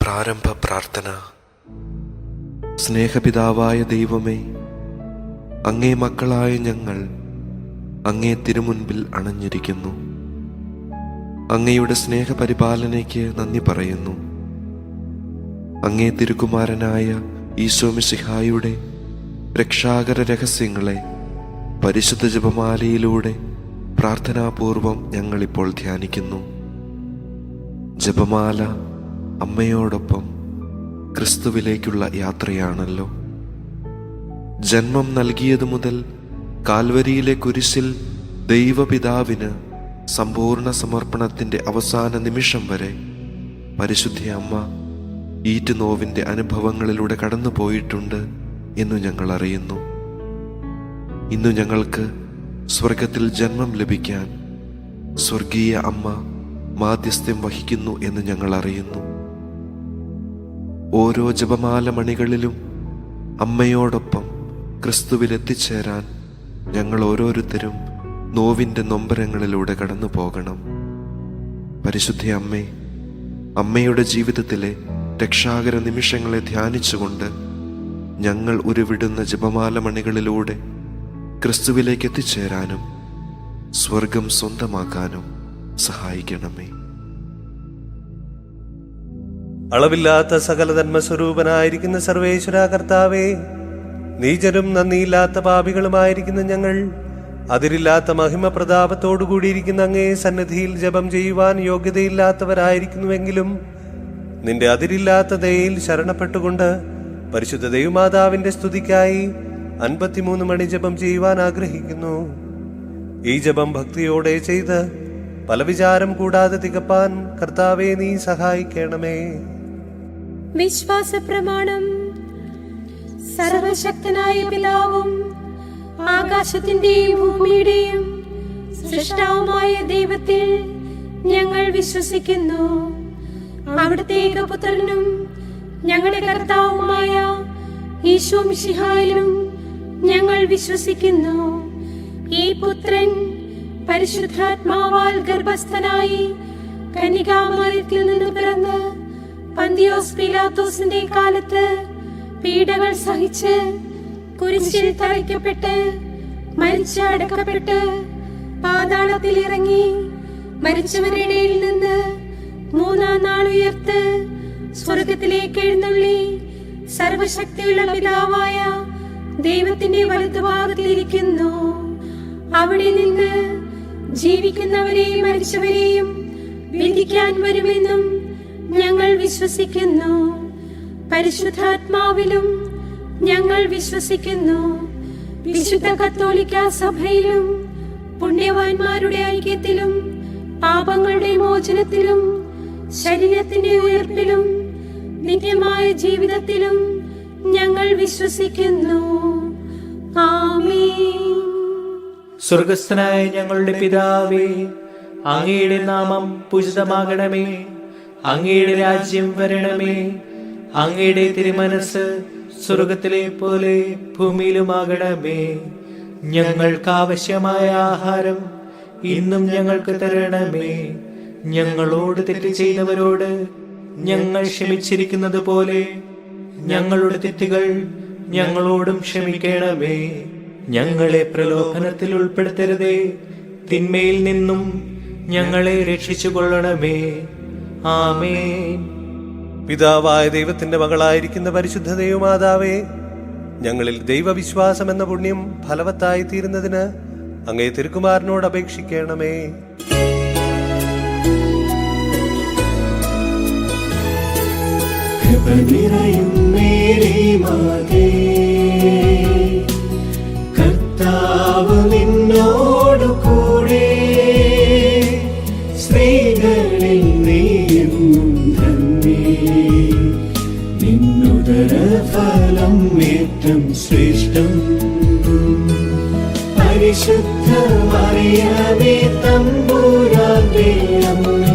പ്രാരംഭ പ്രാർത്ഥന. സ്നേഹപിതാവായ ദൈവമേ, അങ്ങേ മക്കളായ ഞങ്ങൾ അങ്ങേ തിരുമുൻപിൽ അണഞ്ഞിരിക്കുന്നു. അങ്ങയുടെ സ്നേഹപരിപാലനയ്ക്ക് നന്ദി പറയുന്നു. അങ്ങേ തിരുകുമാരനായ ഈശോ മിശിഹായുടെ രക്ഷാകര രഹസ്യങ്ങളെ പരിശുദ്ധ ജപമാലയിലൂടെ പ്രാർത്ഥനാപൂർവം ഞങ്ങളിപ്പോൾ ധ്യാനിക്കുന്നു. ജപമാല അമ്മയോടൊപ്പം ക്രിസ്തുവിലേക്കുള്ള യാത്രയാണല്ലോ. ജന്മം നൽകിയതു മുതൽ കാൽവരിയിലെ കുരിശിൽ ദൈവപിതാവിന് സമ്പൂർണ്ണ സമർപ്പണത്തിൻ്റെ അവസാന നിമിഷം വരെ പരിശുദ്ധ അമ്മ ഈറ്റുനോവിൻ്റെ അനുഭവങ്ങളിലൂടെ കടന്നു പോയിട്ടുണ്ട് എന്നു ഞങ്ങൾ അറിയുന്നു. ഇന്നു ഞങ്ങൾക്ക് സ്വർഗത്തിൽ ജന്മം ലഭിക്കാൻ സ്വർഗീയ അമ്മ മാധ്യസ്ഥ്യം വഹിക്കുന്നു എന്ന് ഞങ്ങൾ അറിയുന്നു. ഓരോ ജപമാല മണികളിലും അമ്മയോടൊപ്പം ക്രിസ്തുവിൽ എത്തിച്ചേരാൻ ഞങ്ങൾ ഓരോരുത്തരും നോവിൻ്റെ നൊമ്പരങ്ങളിലൂടെ കടന്നു പോകണം. പരിശുദ്ധ അമ്മേ, അമ്മയുടെ ജീവിതത്തിലെ രക്ഷാകര നിമിഷങ്ങളെ ധ്യാനിച്ചുകൊണ്ട് ഞങ്ങൾ ഉരുവിടുന്ന ജപമാല മണികളിലൂടെ ക്രിസ്തുവിലേക്ക് എത്തിച്ചേരാനും സ്വർഗം സ്വന്തമാക്കാനും സഹായിക്കണമേ. അളവില്ലാത്ത സകല ധർമ്മസ്വരൂപനായിരിക്കുന്ന സർവേശ്വര കർത്താവേ, നീചരും നന്ദിയില്ലാത്ത പാപികളുമായിരിക്കുന്ന ഞങ്ങൾ അതിരില്ലാത്ത മഹിമ പ്രതാപത്തോടുകൂടിയിരിക്കുന്ന അങ്ങേ സന്നിധിയിൽ ജപം ചെയ്യുവാൻ യോഗ്യതയില്ലാത്തവരായിരിക്കുന്നുവെങ്കിലും നിന്റെ അതിരില്ലാത്ത ദയയിൽ ശരണപ്പെട്ടുകൊണ്ട് പരിശുദ്ധ ദൈവമാതാവിന്റെ സ്തുതിക്കായി 53 മണി ജപം ചെയ്യുവാൻ ആഗ്രഹിക്കുന്നു. ഈ ജപം ഭക്തിയോടെ ചെയ്ത് പല വിചാരം കൂടാതെ തികപ്പാൻ കർത്താവേ നീ സഹായിക്കണമേ. വിശ്വാസ പ്രമാണം. സർവശക്തനായ പിതാവും ആകാശത്തിന്റെയും ഭൂമിയുടെയും സൃഷ്ടാവുമായ ദൈവത്തിൽ ഞങ്ങൾ വിശ്വസിക്കുന്നു. അവിടുത്തെ ഏകപുത്രനും ഞങ്ങളുടെ കർത്താവുമായ ഈശോ മിശിഹായിലും ഞങ്ങൾ വിശ്വസിക്കുന്നു. ഈ പുത്രൻ പരിശുദ്ധാത്മാവാൽ ഗർഭസ്ഥനായി കന്യകാമറിയത്തിൽ നിന്ന് പിറന്ന് പന്തിയോസ് പീലാത്തോസിന്റെ കാലത്ത് പീഡകൾ സഹിച്ച് കുരിശിൽ തറയ്ക്കപ്പെട്ട് മരിച്ച് അടക്കപ്പെട്ട് പാതാളത്തിൽ ഇറങ്ങി മരിച്ചവരുടെ ഇടയിൽ നിന്ന് 3-ാം നാൾ ഉയർത്ത് സ്വർഗത്തിലേക്ക് എഴുന്നള്ളി സർവശക്തിയുള്ള പിതാവായ ദൈവത്തിന്റെ വലതുഭാഗത്തിലിരിക്കുന്നു. അവിടെ നിന്ന് ജീവിക്കുന്നവരെയും മരിച്ചവരെയും വിധിക്കാൻ വരുമെന്നും ഞങ്ങൾ വിശ്വസിക്കുന്നു. പരിശുദ്ധാത്മാവിലും ഞങ്ങൾ വിശ്വസിക്കുന്നു. വിശുദ്ധ കത്തോലിക്ക സഭയിലും പുണ്യവാന്മാരുടെ ഐക്യത്തിലും പാപങ്ങളുടെ മോചനത്തിലും ശരീരത്തിന്റെ ഉയർപ്പിലും നിത്യമായ ജീവിതത്തിലും ഞങ്ങൾ വിശ്വസിക്കുന്നു. ആമേൻ. സ്വർഗസ്ഥനായ ഞങ്ങളുടെ പിതാവേ, അങ്ങയുടെ നാമം പൂജിതമാകണമേ. അങ്ങയുടെ രാജ്യം വരണമേ. അങ്ങയുടെ തിരുമനസ് സ്വർഗത്തിലെ പോലെ ഭൂമിയിലുമാകണമേ. ഞങ്ങൾക്ക് ആവശ്യമായ ആഹാരം ഇന്നും ഞങ്ങൾക്ക് തരണമേ. ഞങ്ങളോട് തെറ്റ് ചെയ്തവരോട് ഞങ്ങൾ ക്ഷമിച്ചിരിക്കുന്നത് പോലെ ഞങ്ങളുടെ തെറ്റുകൾ ഞങ്ങളോടും ക്ഷമിക്കണമേ. ഞങ്ങളെ പ്രലോഭനത്തിൽ ഉൾപ്പെടുത്തരുതേ, തിന്മയിൽ നിന്നും ഞങ്ങളെ രക്ഷിച്ചു കൊള്ളണമേ. ആമേൻ. പിതാവായ ദൈവത്തിന്റെ മകളായിരിക്കുന്ന പരിശുദ്ധ ദൈവമാതാവേ, ഞങ്ങളിൽ ദൈവവിശ്വാസം എന്ന പുണ്യം ഫലവത്തായി തീരുന്നതിന് അങ്ങേ തിരുക്കുമാരനോട് അപേക്ഷിക്കണമേ. കർത്താവ് നിന്നോടു കൂടെ, സ്ത്രീകളിൽ നീയും ധന്യേ. നിന്നുദര ഫലം ഏറ്റം ശ്രേഷ്ഠം. പരിശുദ്ധ മറിയമേ തമ്പുരാന്റെ അമ്മേ,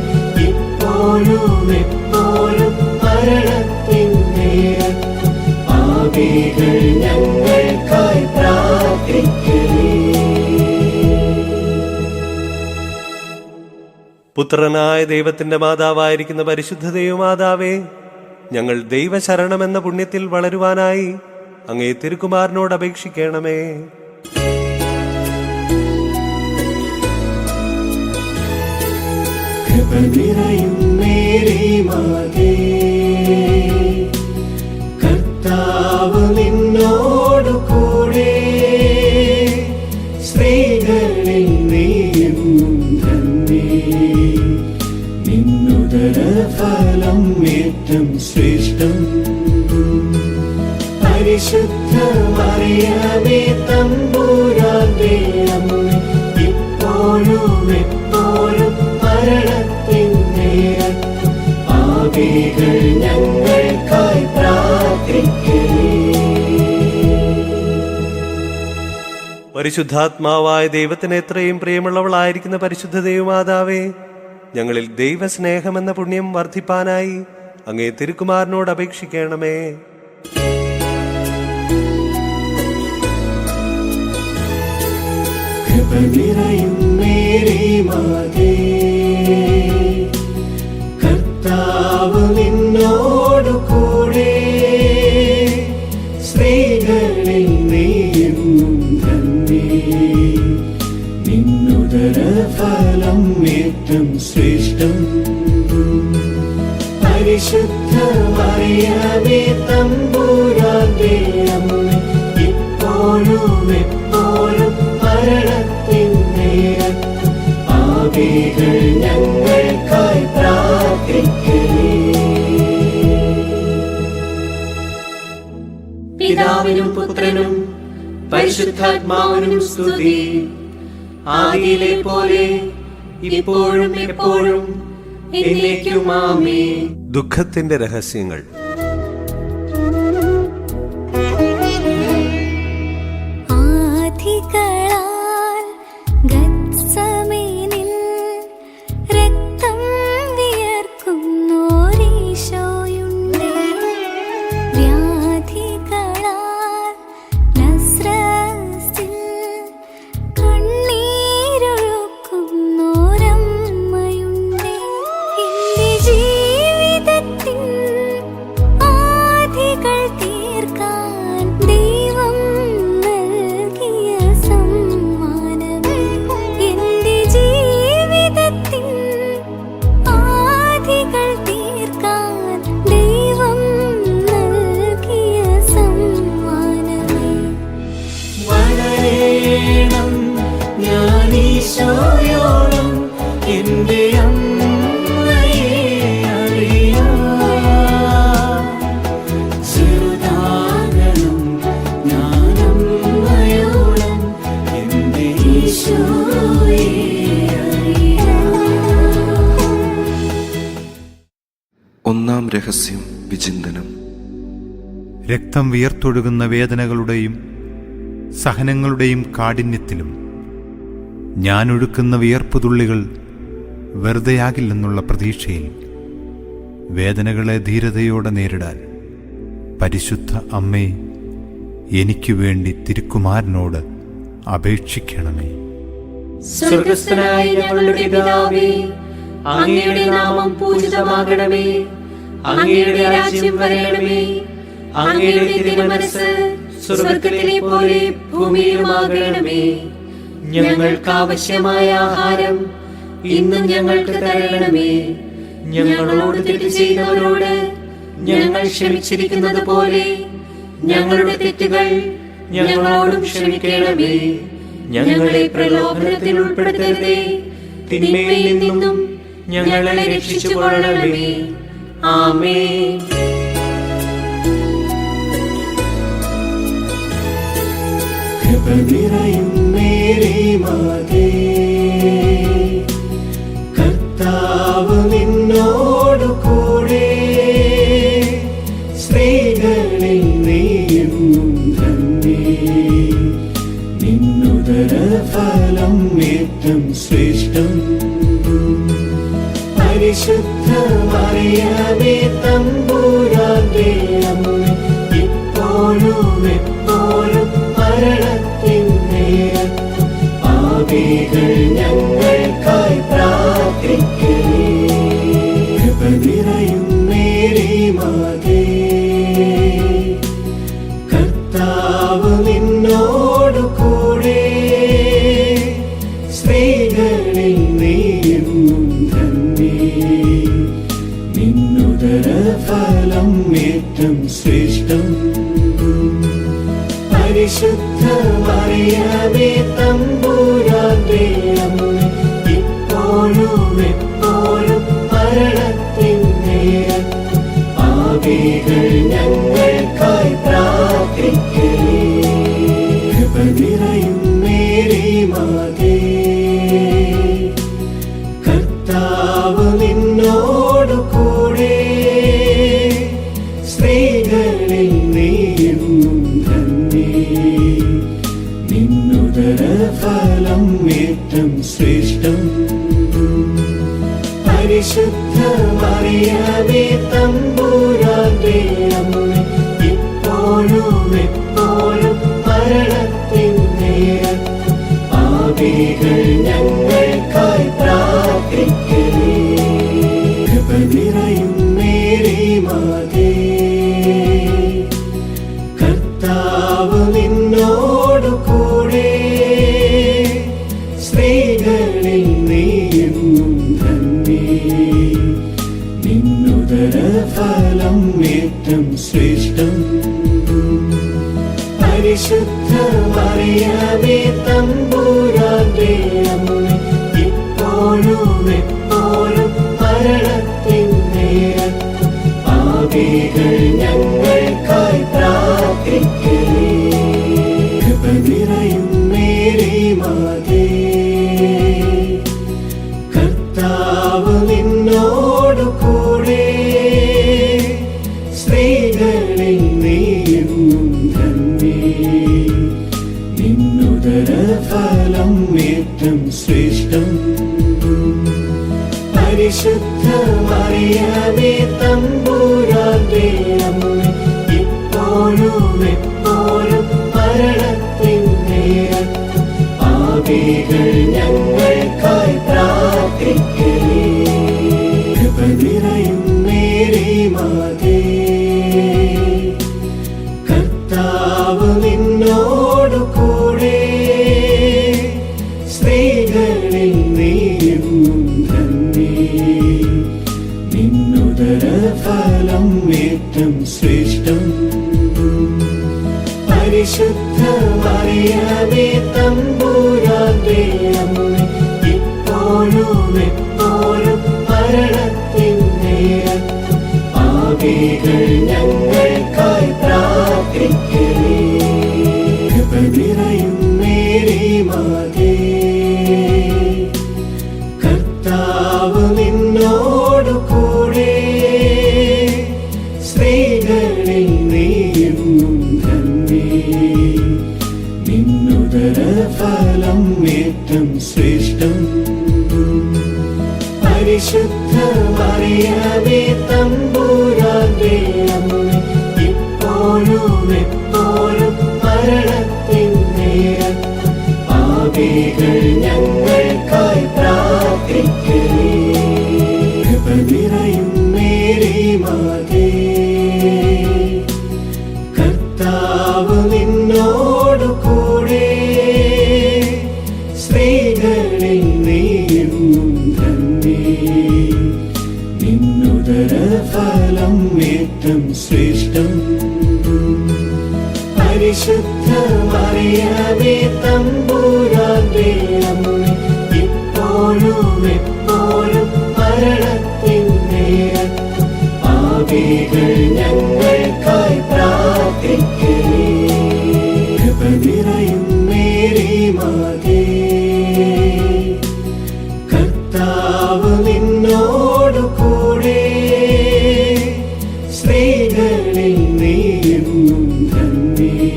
ഇപ്പോഴും എപ്പോഴും മരണത്തിൻ നേരത്തും പാപികൾ ഞങ്ങൾക്കായി പ്രാർത്ഥിക്കണേ. പുത്രനായ ദൈവത്തിന്റെ മാതാവായിരിക്കുന്ന പരിശുദ്ധ ദൈവമാതാവേ, ഞങ്ങൾ ദൈവശരണമെന്ന പുണ്യത്തിൽ വളരുവാനായി അങ്ങേ തിരുക്കുമാരനോട് അപേക്ഷിക്കണമേ. കൃപ നിറയും മേരി മാതേ, കർത്താവ് നിന്നോടു കൂടെ, സ്ത്രീകളിൽ നീയും ധന്യേ, നിന്നുദര ഫലം ഏറ്റം ശ്രേഷ്ഠം. പരിശുദ്ധ മറിയമേ തമ്പുരാന്റെ അമ്മേ, ഇപ്പോഴും എപ്പോഴും മരണത്തിൻ നേരത്തും പാപികൾ ഞങ്ങൾക്കായി പ്രാർത്ഥിക്കണമേ. പരിശുദ്ധാത്മാവായ ദൈവത്തിന് എത്രയും പ്രിയമുള്ളവളായിരിക്കുന്ന പരിശുദ്ധ ദൈവമാതാവേ, ഞങ്ങളിൽ ദൈവസ്നേഹമെന്ന പുണ്യം വർദ്ധിപ്പാനായി അങ്ങേ തിരുക്കുമാരനോട് അപേക്ഷിക്കണമേ. കൃപ നിറയും മേരി മാതേ, കർത്താവ് നിന്നോടു കൂടെ, സ്ത്രീകളിൽ നീയും ധന്യേ, നിന്നുദര ഫലം ഏറ്റം ശ്രേഷ്ഠം. പരിശുദ്ധ മറിയമേ തമ്പുരാന്റെ അമ്മേ, ഇപ്പോഴും എപ്പോഴും മരണത്തിൻ നേരത്തും പാപികൾ ഞങ്ങൾക്കായി പ്രാർത്ഥിക്കണമേ. പിതാവിനും പുത്രനും പരിശുദ്ധാത്മാവിനും സ്തുതി. ആദിയിലെ പോലെ ഇപ്പോഴും എപ്പോഴും എന്നേക്കും ആമേൻ. ദുഃഖത്തിന്റെ രഹസ്യങ്ങൾ. ആധികളാൽ ഗത്സമേനിൽ രക്തം വിയർക്കുന്നോരീശോയുണ്ട്. വ്യാധികളാൽ നസ്രസിൽ കണ്ണീരൊഴുക്കുന്നോരമ്മയുണ്ട്. എന്റെ ജീവിതത്തിൻ ആധികൾ തീർക്കാൻ ദൈവം നൽകിയ സമ്മാനമേ. എന്റെ ജീവിതത്തിൻ ആധികൾ തീർക്കാൻ ദൈവം നൽകിയ സമ്മാനമേ. വളരണം ഞാനീശോയോളം എന്റെ അമ്മയെ അറിയാം. ചെറുതാകണം ഞാനമ്മയോളം എന്റെ ഈശോയെ അറിയാം. ഒന്നാം രഹസ്യം വിചിന്തനം. രക്തം വിയർത്തൊഴുകുന്ന വേദനകളുടെയും സഹനങ്ങളുടെയും കാഠിന്യത്തിലും ഞാനൊഴുക്കുന്ന വിയർപ്പുതുള്ളികൾ വെറുതെയാകില്ലെന്നുള്ള പ്രതീക്ഷയിൽ വേദനകളെ ധീരതയോടെ നേരിടാൻ പരിശുദ്ധ അമ്മേ, എനിക്കു വേണ്ടി തിരുക്കുമാരനോട് അപേക്ഷിക്കണമേ. സ്വർഗസ്ഥനായ ഞങ്ങളുടെ പിതാവേ, അങ്ങയുടെ നാമം പൂജിതമാകണമേ. അങ്ങയുടെ രാജ്യം വരണമേ. അങ്ങയുടെ തിരുമനസ്സ് സ്വർഗത്തിലെ പോലെ ഭൂമിയിലുമാകണമേ. ഞങ്ങൾക്ക് ആവശ്യമായ ആഹാരം ഇന്നും ഞങ്ങൾക്ക് തരണമേ. ഞങ്ങളോട് തെറ്റ് ചെയ്തവരോട് ഞങ്ങൾ ക്ഷമിച്ചിരിക്കുന്നത് പോലെ ഞങ്ങളുടെ തെറ്റുകൾ ഞങ്ങളോടും ക്ഷമിക്കണമേ. ഞങ്ങളെ പ്രലോഭനത്തിൽ ഉൾപ്പെടുത്തരുതേ, തിന്മയിൽ നിന്നും ഞങ്ങളെ രക്ഷിച്ചുകൊള്ളണമേ. ആമേൻ. കൃപ നിറയും മേരി മാതേ, കർത്താവ് നിന്നോടു കൂടെ, സ്ത്രീകളിൽ നീയും ധന്യേ, നിന്നുദര ഫലം ഏറ്റം ശ്രേഷ്ഠം. പരിശുദ്ധ മറിയമേ തമ്പുരാന്റെ അമ്മേ, ഇപ്പോഴും എപ്പോഴും മരണത്തിൻ നേരത്തും പാപികൾ ഞങ്ങൾക്കായി പ്രാർത്ഥിക്കണമേ. കൃപ നിറയും മേരി മാതേ, ഫലം ഏറ്റം ശ്രേഷ്ഠം. പരിശുദ്ധ മറിയമേ തമ്പുരാന്റെ അമ്മേ, ഇപ്പോഴും എപ്പോഴും മരണത്തിൻ നേരത്തും പാപികൾ ഞങ്ങൾക്കായി പ്രാർത്ഥിക്കണേ. കൃപ നിറയും മേരി മാതേ, കർത്താവ് നിന്നോടു കൂടെ, സ്ത്രീകളിൽ നീയും ധന്യേ. നിന്നുദര ഫലം ഏറ്റം ശ്രേഷ്ഠം. പരിശുദ്ധ മറിയമേ തമ്പുരാന്റെ അമ്മേ, ഇപ്പോഴും എപ്പോഴും മരണത്തിൻ നേരത്തും പാപികൾ ഞങ്ങൾക്കായി പ്രാർത്ഥിക്കണേ. കൃപ നിറയും മേരി മാതേ, കർത്താവ് നിന്നോടു കൂടെ, സ്ത്രീകളിൽ നീയും ധന്യേ. നിന്നുദര ഫലം ഏറ്റം ശ്രേഷ്ഠം. പരിശുദ്ധ മറിയമേ തമ്പുരാന്റെ അമ്മേ, ഇപ്പോഴും എപ്പോഴും മരണത്തിൻ നേരത്തും പാപികൾ ഞങ്ങൾക്കായി പ്രാർത്ഥിക്കണേ. കൃപ നിറയും മേരി മാതേ, കർത്താവ് നിന്നോടു കൂടെ, സ്ത്രീകളിൽ നീയും ധന്യേ. നിന്നുദര ഫലം ഏറ്റം ശ്രേഷ്ഠം. പരിശുദ്ധ മറിയമേ തമ്പുരാന്റെ അമ്മേ, ഇപ്പോഴും എപ്പോഴും മരണത്തിൻ നേരത്തും പാപികൾ ഞങ്ങൾക്കായി പ്രാർത്ഥിക്കണേ. കൃപ നിറയും മേരി മാതേ, കർത്താവ് നിന്നോടു കൂടെ, സ്ത്രീകളിൽ നീയും ധന്യേ. നിന്നുദര ഫലം ഏറ്റം ശ്രേഷ്ഠം. പരിശുദ്ധ മറിയമേ തമ്പുരാന്റെ അമ്മേ, ഇപ്പോഴും എപ്പോഴും മരണത്തിൻ നേരത്തും പാപികൾ ഞങ്ങൾക്കായി പ്രാർത്ഥിക്കണേ. കൃപ നിറയും മേരി മാതേ, കർത്താവ് നിന്നോടു കൂടെ, സ്ത്രീകളിൽ നീയും ധന്യേ. നിന്നുദര ഫലം ഏറ്റം ശ്രേഷ്ഠം. പരിശുദ്ധ മറിയമേ തമ്പുരാന്റെ അമ്മേ, ഇപ്പോഴും എപ്പോഴും മരണത്തിൻ നേരത്തും പാപികൾ ഞങ്ങൾക്കായി പ്രാർത്ഥിക്കണേ. കൃപ നിറയും മേരി മാതേ, കർത്താവ് നിന്നോടു കൂടെ, സ്ത്രീകളിൽ നീയും ധന്യേ. നിന്നുദര ഫലം ഏറ്റം ശ്രേഷ്ഠം. പരിശുദ്ധ മറിയമേ തമ്പുരാന്റെ അമ്മേ, ഇപ്പോഴും എപ്പോഴും മരണത്തിൻ നേരത്തും പാപികൾ ഞങ്ങൾക്കായി പ്രാർത്ഥിക്കണേ. കൃപ നിറയും മേരി മാതേ, കർത്താവ് നിന്നോടു കൂടെ, സ്ത്രീകളിൽ നീയും ധന്യേ.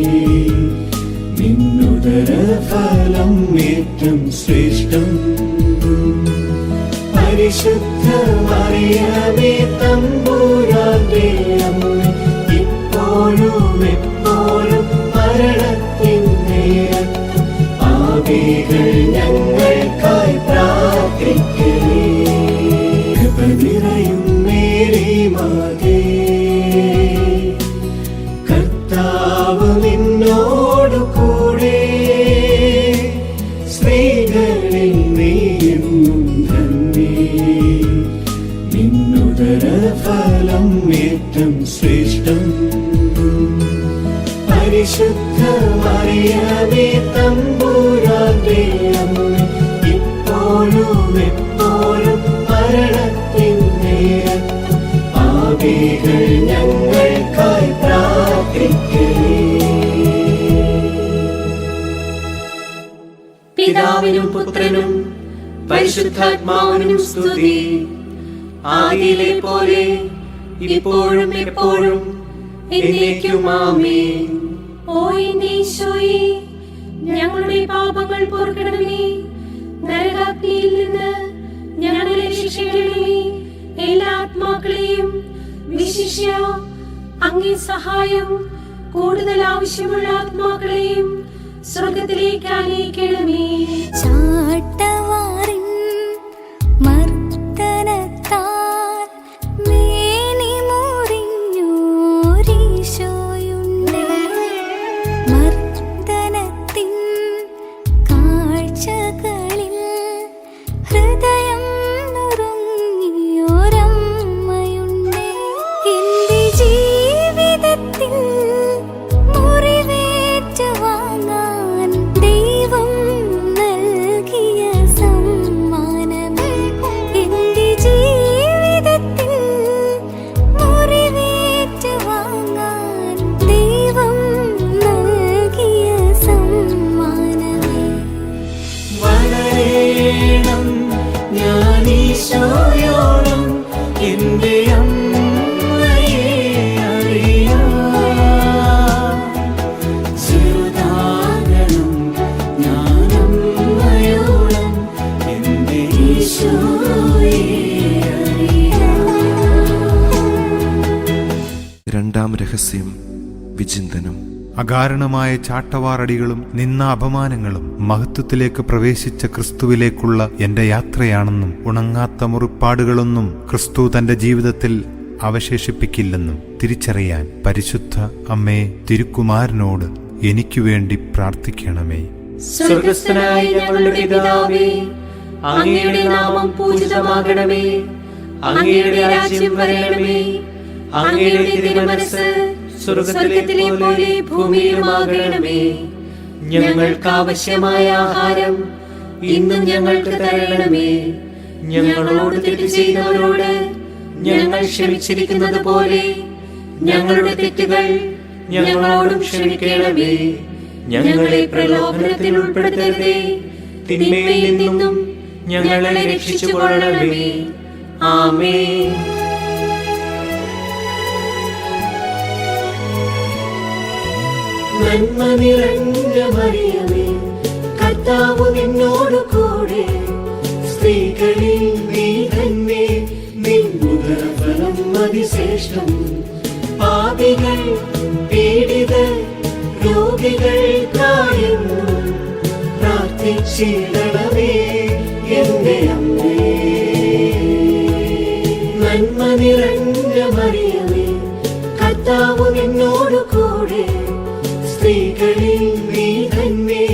നിന്നുദര ഫലം ഏറ്റം ശ്രേഷ്ഠം. പരിശുദ്ധ മറിയമേ തമ്പുരാന്റെ ഫലം ഏറ്റം ശ്രേഷ്ഠം. പരിശുദ്ധ മറിയമേ തമ്പുരാന്റെ അമ്മേ, ഇപ്പോഴും എപ്പോഴും മരണത്തിൻ നേരത്തും പാപികൾ ഞങ്ങൾക്കായി പ്രാർത്ഥിക്കണേ. പിതാവിനും പുത്രനും പരിശുദ്ധാത്മാവിനും സ്തുതി. ആദിയിലെ പോലെ ഇപ്പോഴും എപ്പോഴും എന്നേക്കും ആമേൻ. ഓ എന്റെ ഈശോയേ, ഞങ്ങളുടെ പാപങ്ങൾ പൊറുക്കണമേ, നരകാഗ്നിയിൽ നിന്ന് ഞങ്ങളെ രക്ഷിക്കണമേ. എല്ലാ ആത്മാക്കളെയും വിശിഷ്യ അങ്ങേ സഹായം കൂടുതൽ ആവശ്യമുള്ള ആത്മാക്കളെയും സ്വർഗത്തിലേക്ക് ആനയിക്കണമേ. ചാട്ടവാറിൻ മർദ്ദനത്താൽ മേനി മുറിഞ്ഞോരീശോയുണ്ട്. മർദ്ദനത്തിൻ കാഴ്ചകളിൽ ഹൃദയം നുറുങ്ങിയോരമ്മയുണ്ട്. എന്റെ ജീവിതത്തിൽ മുറിവേറ്റ് വാങ്ങാൻ ദൈവം നൽകിയ സമ്മാനമേ. എന്റെ ജീവിതത്തിൽ മുറിവേറ്റ് വാങ്ങാൻ ദൈവം നൽകിയ സമ്മാനമേ. വളരണം ഞാൻ ഈശോയോളം എന്റെ അമ്മയെ അറിയാം. ചെറുതാകണം ഞാൻ അമ്മയോളം എന്റെ ഈശോയെ അറിയാം. രണ്ടാം രഹസ്യം വിചിന്തനം. അകാരണമായ ചാട്ടവാറടികളും നിന്നാപമാനങ്ങളും മഹത്വത്തിലേക്ക് പ്രവേശിച്ച ക്രിസ്തുവിലേക്കുള്ള എന്റെ യാത്രയാണെന്നും ഉണങ്ങാത്ത മുറിപ്പാടുകളൊന്നും ക്രിസ്തു തന്റെ ജീവിതത്തിൽ അവശേഷിപ്പിക്കില്ലെന്നും തിരിച്ചറിയാൻ പരിശുദ്ധ അമ്മേ തിരുക്കുമാരനോട് എനിക്കു വേണ്ടി പ്രാർത്ഥിക്കണമേ. സ്വർഗസ്ഥനായ ഞങ്ങളുടെ പിതാവേ, അങ്ങയുടെ നാമം പൂജിതമാകണമേ. അങ്ങയുടെ രാജ്യം വരണമേ. അങ്ങയുടെ തിരുമനസ്സ് സ്വർഗത്തിലെ പോലെ ഭൂമിയിലുമാകണമേ. ഞങ്ങൾക്ക് ആവശ്യമായ ആഹാരം ഇന്നും ഞങ്ങൾക്ക് തരണമേ. ഞങ്ങളോട് തെറ്റ് ചെയ്തവരോട് ഞങ്ങൾ ക്ഷമിച്ചിരിക്കുന്നത് പോലെ ഞങ്ങളുടെ തെറ്റുകൾ ഞങ്ങളോടും ക്ഷമിക്കണമേ. ഞങ്ങളെ പ്രലോഭനത്തിൽ ഉൾപ്പെടുത്തരുതേ, തിന്മയിൽ നിന്നും ഞങ്ങളെ രക്ഷിച്ചുകൊള്ളണമേ. ആമേൻ. നന്മ നിറഞ്ഞ മറിയമേ, കർത്താവ് നിന്നോട് കൂടെ, സ്ത്രീകളിൽ നീ തന്നെ, നിൻ ഉദരഫലം അതിശ്രേഷ്ഠം. പാപികൾ പീഡിതർ രോഗികൾക്കായെന്നും പ്രാർത്ഥിച്ചിടണമേ എന്റെ അമ്മേ. നന്മ നിറഞ്ഞ മറിയമേ, കർത്താവ് നിന്നോട് കൂടെ, സ്ത്രീകളിൽ നീ തന്നെ,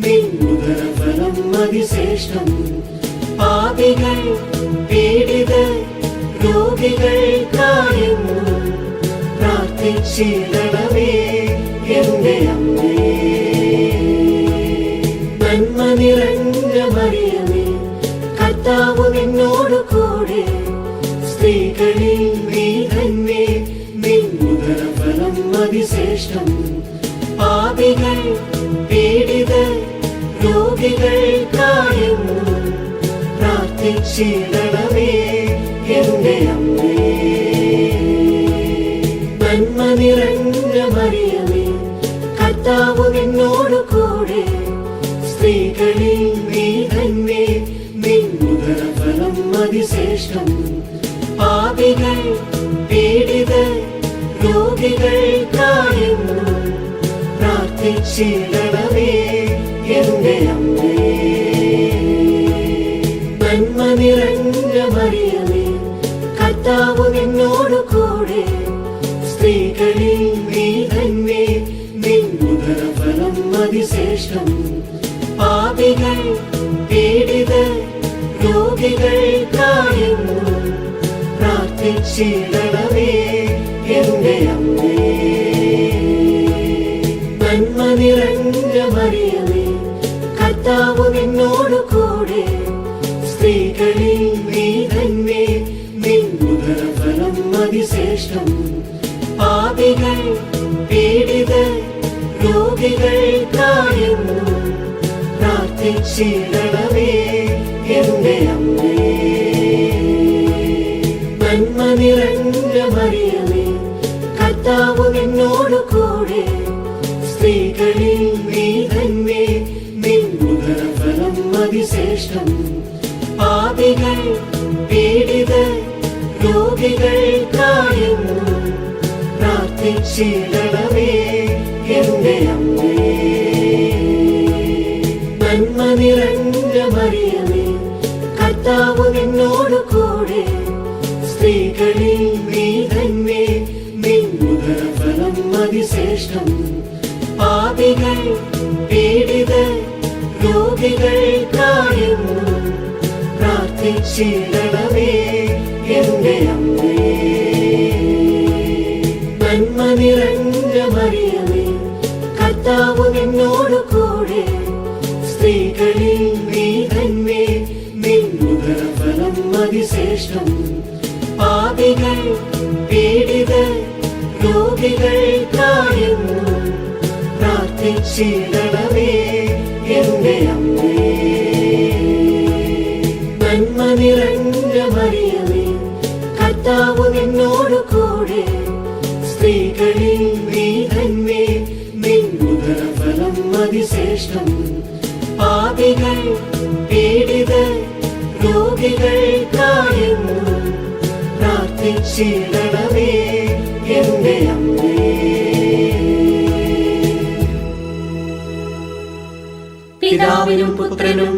നിൻ ഉദരഫലം അതിശ്രേഷ്ഠം. പാപികൾ പീഡിതർ രോഗികൾക്കായെന്നും പ്രാർത്ഥിച്ചിടണമേ എന്റെ അമ്മേ. നന്മ നിറഞ്ഞ മറിയമേ, കർത്താവ് നിന്നോട് കൂടെ, സ്ത്രീകളിൽ നീ തന്നെ, നിൻ ഉദരഫലം അതിശ്രേഷ്ഠം. പാപികൾ പീഡിതർ രോഗികൾക്കായെന്നും പ്രാർത്ഥിച്ചിടണമേ എന്റെ അമ്മേ. നന്മ നിറഞ്ഞ മറിയമേ, കർത്താവ് നിന്നോട് കൂടെ, സ്ത്രീകളിൽ നീ തന്നെ, നിൻ ഉദരഫലം അതിശ്രേഷ്ഠം. പാപികൾ പീഡിതർ രോഗികൾക്കായെന്നും പ്രാർത്ഥിച്ചിടണമേ എന്റെ അമ്മേ. നന്മ നിറഞ്ഞ മറിയമേ, കർത്താവ് നിന്നോട് കൂടെ, സ്ത്രീകളിൽ നീ തന്നെ, നിൻ ഉദരഫലം അതിശ്രേഷ്ഠം. പാപികൾ പീഡിതർ രോഗികൾക്കായെന്നും പ്രാർത്ഥിച്ചിടണമേ രക്ഷിച്ചിടണമേ എന്റെ അമ്മേ. നന്മ നിറഞ്ഞ മറിയമേ, കർത്താവ് നിന്നോട് കൂടെ, സ്ത്രീകളിൽ നീ തന്നെ, നിൻ ഉദരഫലം അതിശ്രേഷ്ഠം. പാപികൾ പീഡിതർ രോഗികൾക്കായെന്നും പ്രാർത്ഥിച്ചിടണമേ എന്റെ അമ്മേ. നന്മ നിറഞ്ഞ മറിയമേ, കർത്താവ് നിന്നോട് കൂടെ, സ്ത്രീകളിൽ നീ തന്നെ, നിൻ ഉദരഫലം അതിശ്രേഷ്ഠം. പാപികൾ പീഡിതർ രോഗികൾക്കായെന്നും പ്രാർത്ഥിച്ചിടണമേ എന്റെ അമ്മേ. നന്മ നിറഞ്ഞ മറിയമേ, കർത്താവ് നിന്നോട് കൂടെ, സ്ത്രീകളിൽ നീ തന്നെ, നിൻ ഉദരഫലം അതിശ്രേഷ്ഠം. പാപികൾ പീഡിതർ രോഗികൾക്കായെന്നും പ്രാർത്ഥിച്ചിടണമേ എന്റെ അമ്മേ. നന്മ നിറഞ്ഞ മറിയമേ, കർത്താവ് നിന്നോട് കൂടെ, സ്ത്രീകളിൽ നീ തന്നെ, നിൻ ഉദരഫലം അതിശ്രേഷ്ഠം. പാപികൾ പീഡിതർ രോഗികൾക്കായെന്നും പ്രാർത്ഥിച്ചിടണമേ എന്റെ അമ്മേ. നന്മ നിറഞ്ഞ മറിയമേ, കർത്താവ് നിന്നോട് കൂടെ, സ്ത്രീകളിൽ നീ തന്നെ, നിൻ ഉദരഫലം അതിശ്രേഷ്ഠം. പാപികൾ പീഡിതർ രോഗികൾക്കായെന്നും പ്രാർത്ഥിച്ചിടണമേ എന്റെ അമ്മേ. പിതാവിനും പുത്രനും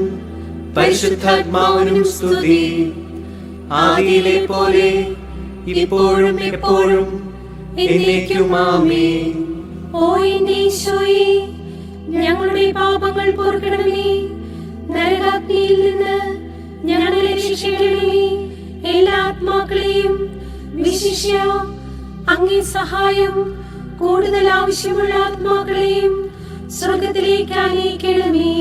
പരിശുദ്ധാത്മാവിനും സ്തുതി. ആദിയിലെ പോലെ ഇപ്പോഴും എപ്പോഴും എന്നേക്കും ആമേൻ. ഓ എന്റെ ഈശോയെ, ഞങ്ങളുടെ പാപങ്ങൾ പൊറുക്കണമേ. നരകാഗ്നിയിൽ നിന്ന് ഞങ്ങളെ രക്ഷിക്കണമേ. എല്ലാ ആത്മാക്കളെയും വിശിഷ്യ അങ്ങേ സഹായം കൂടുതൽ ആവശ്യമുള്ള ആത്മാക്കളെയും സ്വർഗത്തിലേക്ക് അനയിക്കണമേ.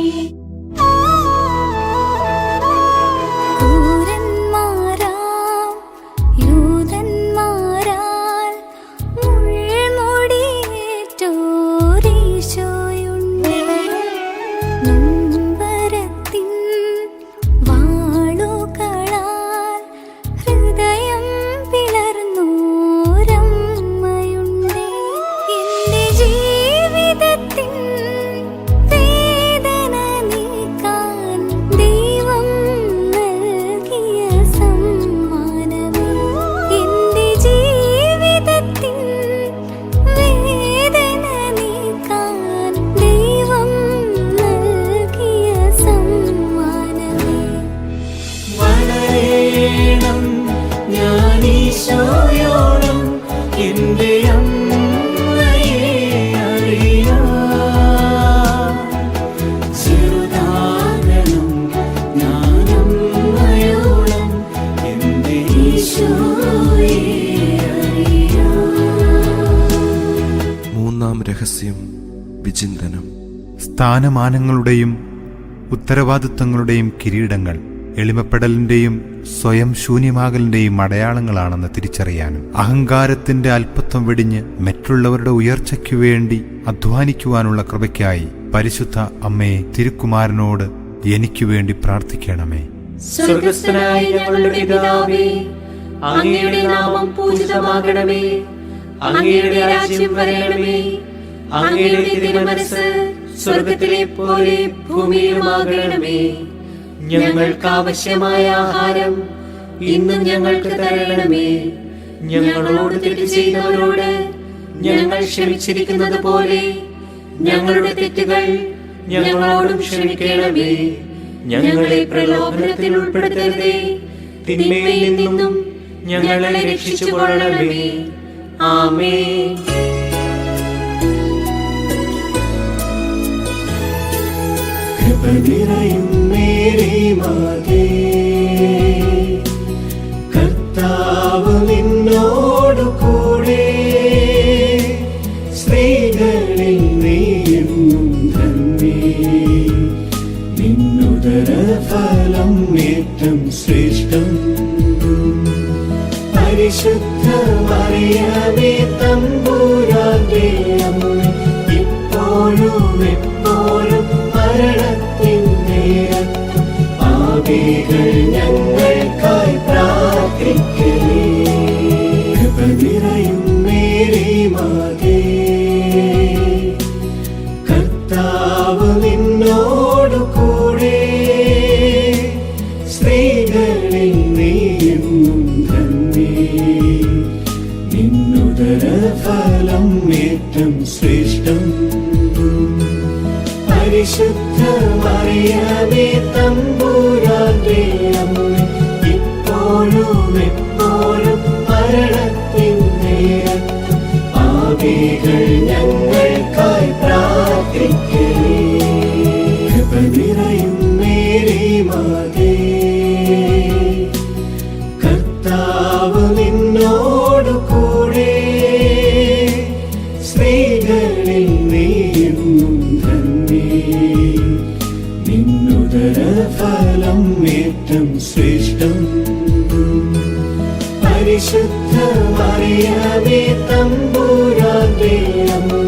മൂന്നാം രഹസ്യം വിചിന്തനം. സ്ഥാനമാനങ്ങളുടെയും ഉത്തരവാദിത്വങ്ങളുടെയും കിരീടങ്ങൾ എളിമപ്പെടലിന്റെയും സ്വയം ശൂന്യമാകലിന്റെയും അടയാളങ്ങളാണെന്ന് തിരിച്ചറിയാനും അഹങ്കാരത്തിന്റെ അല്പത്വം വെടിഞ്ഞ് മറ്റുള്ളവരുടെ ഉയർച്ചയ്ക്കു വേണ്ടി അധ്വാനിക്കുവാനുള്ള കൃപയ്ക്കായി പരിശുദ്ധ അമ്മയെ തിരുക്കുമാരനോട് എനിക്കു വേണ്ടി പ്രാർത്ഥിക്കണമേ. സ്വർഗ്ഗസ്ഥനായ ഞങ്ങളുടെ പിതാവേ, അങ്ങയുടെ നാമം പൂജിതമാകണമേ. അങ്ങയുടെ രാജ്യം വരണമേ. അങ്ങയുടെ തിരുമനസ്സ് സ്വർഗ്ഗത്തിലെ പോലെ ഭൂമിയിലുമാകണമേ. ഞങ്ങൾക്ക് ആവശ്യമായ ആഹാരം ഇന്നും ഞങ്ങൾക്ക് തരണമേ. ഞങ്ങളോട് തെറ്റ് ചെയ്തവരോട് ഞങ്ങൾ ക്ഷമിച്ചിരിക്കുന്നത് പോലെ ഞങ്ങളുടെ തെറ്റുകൾ ഞങ്ങളോടും ക്ഷമിക്കണമേ. ഞങ്ങളെ പ്രലോഭനത്തിൽ ഉൾപ്പെടുത്തരുതേ, തിന്മയിൽ നിന്നും ഞങ്ങളെ രക്ഷിച്ചുകൊള്ളണമേ. ആമേൻ. കൃപ നിറയും മേരി മാതേ, കർത്താവ് നിന്നോട് നിന്നുദരഫലം ഏറ്റം ശ്രേഷ്ഠം. പരിശുദ്ധ മറിയമേ തമ്പുരാന്റെ അമ്മേ, ഇപ്പോഴും എപ്പോഴും മരണത്തിൻ നേരത്തും പാപികൾ ഞങ്ങൾക്കായി പ്രാർത്ഥിക്കണേ. കൃപ നിറയും മേരി മാതേ, കർത്താവ് നിന്നോടു കൂടെ, സ്ത്രീകളിൽ നീയും ധന്യേ. നിന്നുദരഫലം ഏറ്റം ശ്രേഷ്ഠം. പരിശുദ്ധ മറിയമേ തമ്പുരാന്റെ അമ്മേ,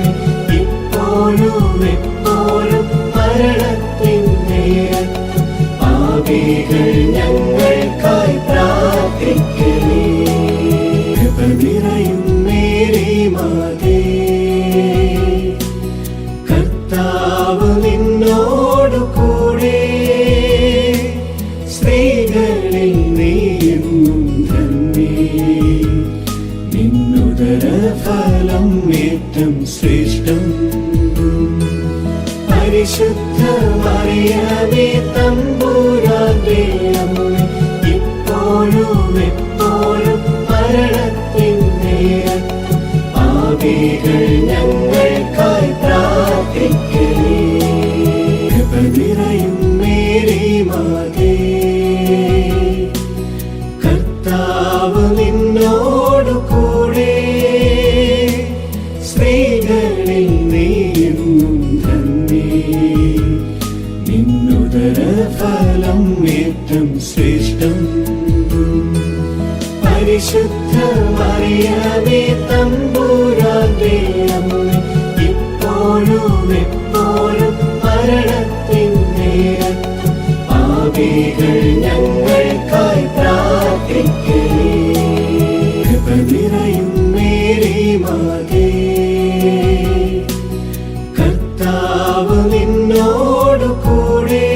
ഇപ്പോഴും എപ്പോഴും മരണത്തിൻ നേരത്തും പാപികൾ ഞങ്ങൾക്കായി പ്രാർത്ഥിക്കണേ. കൃപ നിറയും മേരി മാതേ, കർത്താവ് നിന്നോടു കൂടെ, സ്ത്രീകളിൽ നീയും ധന്യേ. നിന്നുദരഫലം ഏറ്റം ശ്രേഷ്ഠം. പരിശുദ്ധ മറിയമേ തമ്പുരാന്റെ അമ്മേ, ഇപ്പോഴും എപ്പോഴും മരണത്തിൻ നേരത്തും പാപികൾ ഞങ്ങൾക്കായി പ്രാർത്ഥിക്കണേ. കൃപ നിറയും മേരി മാതേ, കർത്താവ് നിന്നോടു കൂടെ, സ്ത്രീകളിൽ നീയും ധന്യേ. നിന്നുദരഫലം ഏറ്റം ശ്രേഷ്ഠം. പരിശുദ്ധ മറിയമേ തമ്പുരാന്റെ അമ്മേ, ഇപ്പോഴും എപ്പോഴും മരണത്തിൻ നേരത്തും പാപികൾ ഞങ്ങൾക്കായി പ്രാർത്ഥിക്കണേ. കൃപ നിറയും മേരി മാതേ, കർത്താവ് നിന്നോടു കൂടെ,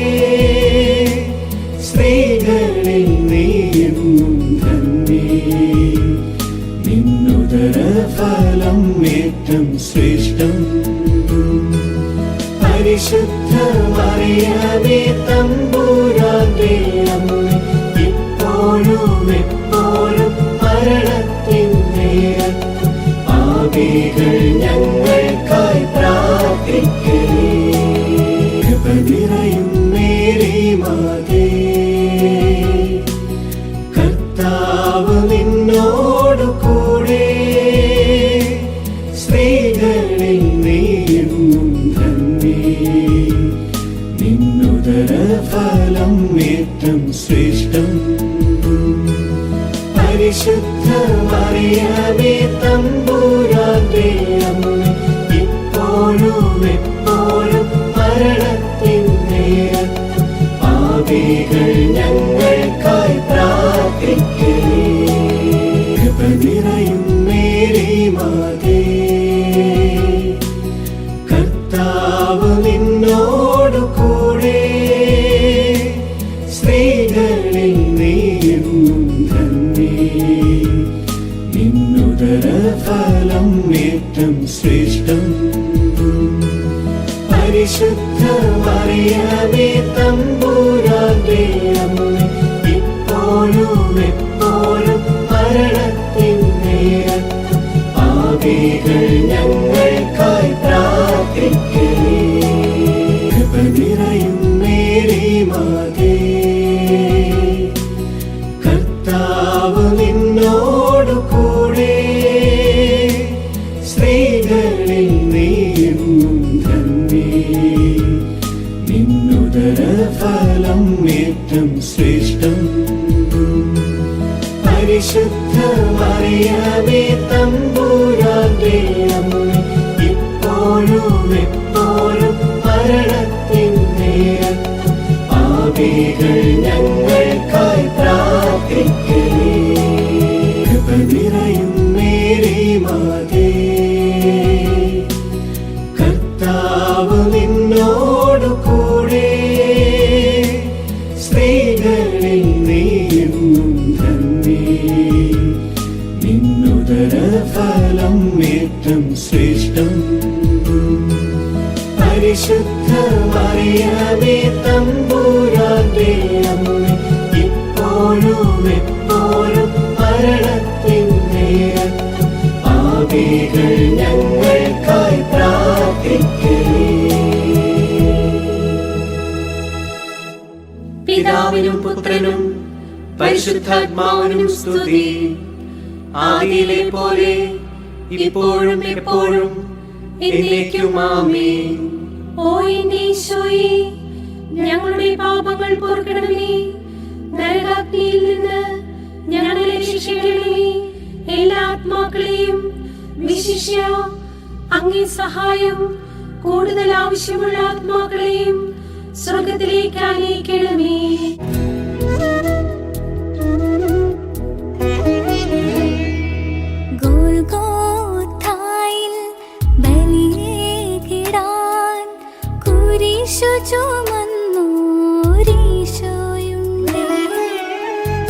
സ്ത്രീകളിൽ നീയും ധന്യേ. നിന്നുദരഫലം ഏറ്റം ശ്രേഷ്ഠം. പരിശുദ്ധ മറിയമേ തമ്പുരാന്റെ അമ്മേ, ഇപ്പോഴും എപ്പോഴും മരണത്തിൻ നേരത്തും പാപികൾ ഞങ്ങൾക്കായി പ്രാർത്ഥിക്കണേ. കൃപ നിറയും മേരി മാതേ, കർത്താവ് നിന്നോടു കൂടെ, സ്ത്രീകളിൽ നീയും ധന്യേ. നിന്നുദരഫലം ഏറ്റം ശ്രേഷ്ഠം. പരിശുദ്ധ മറിയമേ തമ്പുരാന്റെ അമ്മേ, ഇപ്പോഴും എപ്പോഴും മരണത്തിൻ നേരത്തും പാപികൾ ഞങ്ങൾക്കായി പ്രാർത്ഥിക്കണേ. കൃപ നിറയും മേരി മാതേ, കർത്താവ് നിന്നോടു കൂടെ, സ്ത്രീകളിൽ നീയും ധന്യേ. നിന്നുദരഫലം ഏറ്റം ശ്രേഷ്ഠം. പരിശുദ്ധ മറിയമേ തമ്പുരാന്റെ അമ്മേ, ഇപ്പോഴും എപ്പോഴും മരണത്തിൻ നേരത്തും പാപികൾ ഞങ്ങൾക്കായി പ്രാർത്ഥിക്കണേ. കൃപ നിറയും മേരി മാതേ, കർത്താവ് നിന്നോടു കൂടെ, സ്ത്രീകളിൽ നീയും ധന്യേ. നിന്നുദരഫലം ഏറ്റം ശ്രേഷ്ഠം. പരിശുദ്ധ മറിയമേ തമ്പുരാന്റെ അമ്മേ, ഇപ്പോഴും എപ്പോഴും മരണത്തിൻ നേരത്തും പാപികൾ ഞങ്ങൾക്കായി പ്രാർത്ഥിക്കണേ. കൃപ നിറയും മേരി മാതേ, കർത്താവ് നിന്നോടു കൂടെ, സ്ത്രീകളിൽ നീയും ധന്യേ. നിന്നുദരഫലം ഏറ്റം ശ്രേഷ്ഠം. പരിശുദ്ധ മറിയമേ തമ്പുരാന്റെ അമ്മേ, ഇപ്പോഴും എപ്പോഴും മരണത്തിൻ നേരത്തും പാപികൾ ഞങ്ങൾക്കായി പ്രാർത്ഥിക്കണേ. പിതാവിനും പുത്രനും പരിശുദ്ധാത്മാവിനും സ്തുതി. ആദിയിലെ പോലെ ഇപ്പോഴും എപ്പോഴും എന്നേക്കും ആമേൻ. ഓ എന്റെ ഈശോയെ, ഞങ്ങളുടെ പാപങ്ങൾ പൊറുക്കണമേ. നരകാഗ്നിയിൽ നിന്ന് ഞങ്ങളെ രക്ഷിക്കണമേ. എല്ലാ ആത്മാക്കളെയും വിശിഷ്യ അങ്ങേ സഹായം കൂടുതൽ ആവശ്യമുള്ള ആത്മാക്കളെയും സ്വർഗത്തിലേക്ക് അനയിക്കണമേ. ഗോൽഗോഥായിൽ ബലിയേകിടാൻ കുരിശു ചുമന്നോരീശോയുണ്ട്.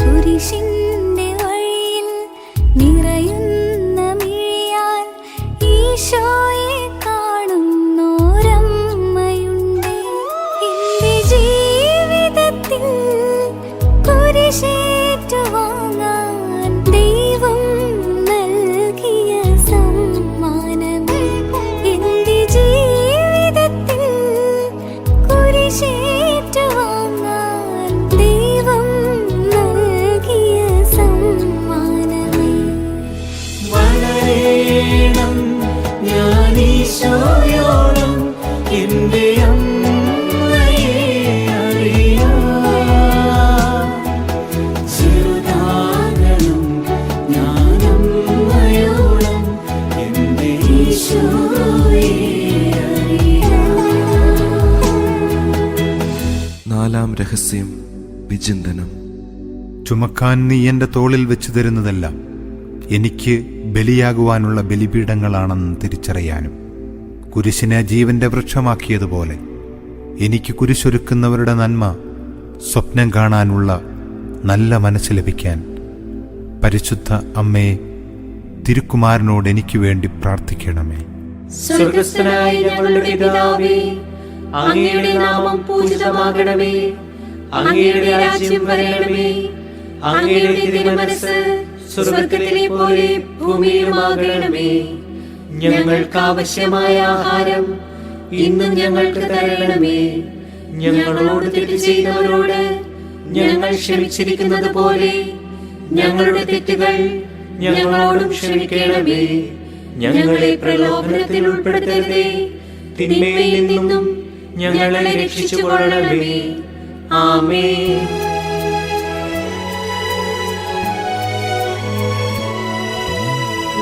കുരിശിന്റെ വഴിയിൽ നിറയുന്ന മിഴിയാൽ ഈശോയെ കാണുന്നോരമ്മയുണ്ട്. എന്റെ ജീവിതത്തിൽ കുരിശേറ്റുവാങ്ങാൻ ദൈവം നൽകിയ സമ്മാനമേ. എന്റെ ജീവിതത്തിൽ കുരിശേറ്റുവാങ്ങാൻ ദൈവം നൽകിയ സമ്മാനമേ. വളരേണം ഞാൻ ഈശോയോളം എന്റെ അമ്മയെ അറിയാം. ചെറുതാകണം ഞാൻ അമ്മയോളം എന്റെ ഈശോയെ അറിയാം. നാലാം രഹസ്യം വിചിന്തനം. ചുമക്കാൻ നീ എൻ്റെ തോളിൽ വെച്ചു തരുന്നതെല്ലാം എനിക്ക് ബലിയാകുവാനുള്ള ബലിപീഠങ്ങളാണെന്ന് തിരിച്ചറിയാനും, കുരിശിനെ ജീവന്റെ വൃക്ഷമാക്കിയതുപോലെ എനിക്ക് കുരിശൊരുക്കുന്നവരുടെ നന്മ സ്വപ്നം കാണാനുള്ള നല്ല മനസ്സ് ലഭിക്കാൻ പരിശുദ്ധ അമ്മേ, തിരുക്കുമാരനോട് എനിക്ക് വേണ്ടി പ്രാർത്ഥിക്കണമേ. സ്വർഗസ്ഥനായ ഞങ്ങളുടെ പിതാവേ, അങ്ങയുടെ നാമം പൂജിതമാകണമേ. അങ്ങയുടെ രാജ്യം വരണമേ. അങ്ങയുടെ തിരുമനസ്സ് സ്വർഗത്തിലെ പോലെ ഭൂമിയിലുമാകണമേ. ഞങ്ങൾക്ക് ആവശ്യമായ ആഹാരം ഇന്നും ഞങ്ങൾക്ക് തരണമേ. ഞങ്ങളോട് തെറ്റ് ചെയ്തവരോട് ഞങ്ങൾ ക്ഷമിച്ചിരിക്കുന്നത് പോലെ ഞങ്ങളുടെ തെറ്റുകൾ ഞങ്ങളോടും ക്ഷമിക്കണമേ. ഞങ്ങളെ പ്രലോഭനത്തിൽ ഉൾപ്പെടുത്തരുതേ, തിന്മയിൽ നിന്നും ഞങ്ങളെ രക്ഷിച്ചുകൊള്ളണമേ. ആമേൻ.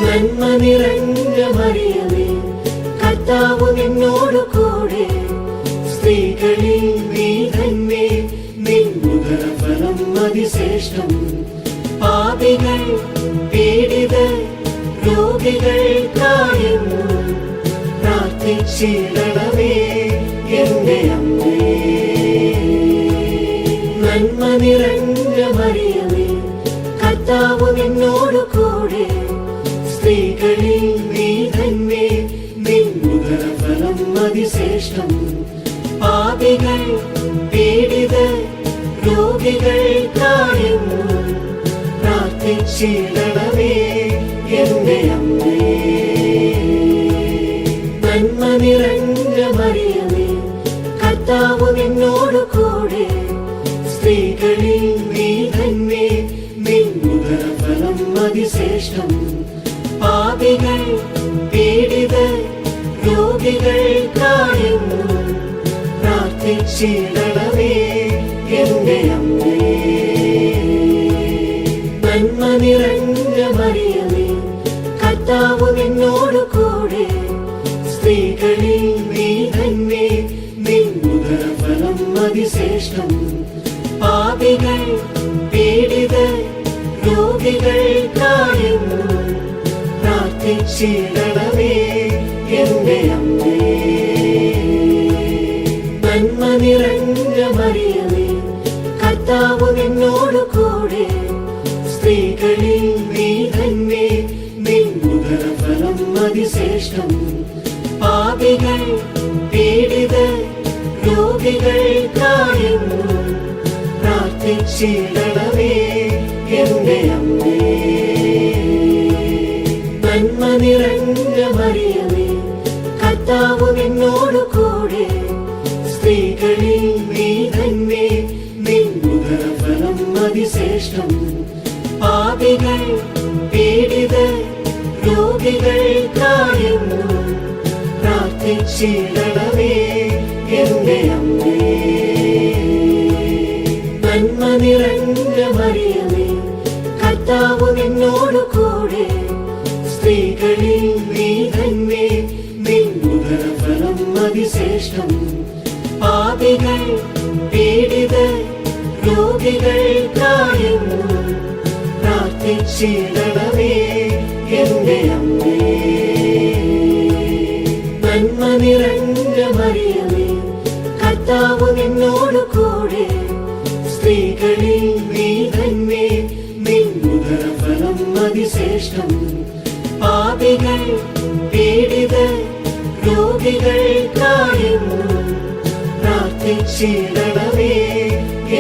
നന്മ നിറഞ്ഞ മറിയമേ, കർത്താവ് നിന്നോട് കൂടെ, സ്ത്രീകളിൽ നീ തന്നെ, നിൻ ഉദരഫലം അതിശ്രേഷ്ഠം. പാപികൾ പീഡിതർ രോഗികൾക്കായെന്നും പ്രാർത്ഥിച്ചിടണമേ എന്റെ അമ്മേ. നന്മ നിറഞ്ഞ മറിയമേ, കർത്താവ് നിന്നോട് കൂടെ, സ്ത്രീകളിൽ നീ തന്നെ, നിൻ ഉദരഫലം അതിശ്രേഷ്ഠം. പാപികൾ പീഡിതർ രോഗികൾക്കായെന്നും പ്രാർത്ഥിച്ചിടണമേ എന്റെ അമ്മേ. നന്മ നിറഞ്ഞ മറിയമേ, കർത്താവ് നിന്നോട് കൂടെ, സ്ത്രീകളിൽ നീ തന്നെ, നിൻ ഉദരഫലം അതിശ്രേഷ്ഠം. പാപികൾ പീഡിതർ രോഗികൾക്കായെന്നും പ്രാർത്ഥിച്ചിടണമേ എന്റെ അമ്മേ. നന്മ നിറഞ്ഞ മറിയമേ, കർത്താവ് നിന്നോട് കൂടെ, സ്ത്രീകളിൽ നീ തന്നെ, നിൻ ഉദരഫലം അതിശ്രേഷ്ഠം. പാപികൾ പീഡിതർ രോഗികൾക്കായെന്നും പ്രാർത്ഥിച്ചിടണമേ എന്റെ അമ്മേ. നന്മ നിറഞ്ഞ മറിയമേ, കർത്താവ് നിന്നോട് കൂടെ, സ്ത്രീകളിൽ നീ തന്നെ, നിൻ ഉദരഫലം അതിശ്രേഷ്ഠം. പാപികൾ പീഡിതർ രോഗികൾക്കായെന്നും പ്രാർത്ഥിച്ചിടണമേ എന്റെ അമ്മേ. നന്മ നിറഞ്ഞ മറിയമേ, കർത്താവ് നിന്നോടു കൂടെ, സ്ത്രീകളിൽ നീ തന്നെ, നിൻ ഉദരഫലം അതിശ്രേഷ്ഠം. പാപികൾ പീഡിതർ രോഗികൾക്കായെന്നും പ്രാർത്ഥിച്ചിടണമേ എന്റെ അമ്മേ. നന്മ നിറഞ്ഞ മറിയമേ, കർത്താവ് നിന്നോടു കൂടെ, സ്ത്രീകളിൽ നീ തന്നെ, നിൻ ഉദരഫലം അതിശ്രേഷ്ഠം. പാപികൾ പീഡിതർ രോഗികൾക്കായെന്നും പ്രാർത്ഥിച്ചിടണമേ എന്റെ അമ്മേ. നന്മ നിറഞ്ഞ മറിയമേ, കർത്താവ് നിന്നോടു കൂടെ, സ്ത്രീകളിൽ നീ തന്നെ, നിൻ ഉദരഫലം അതിശ്രേഷ്ഠം. പാപികൾ പീഡിതർ രോഗികൾക്കായെന്നും പ്രാർത്ഥിച്ചിടണമേ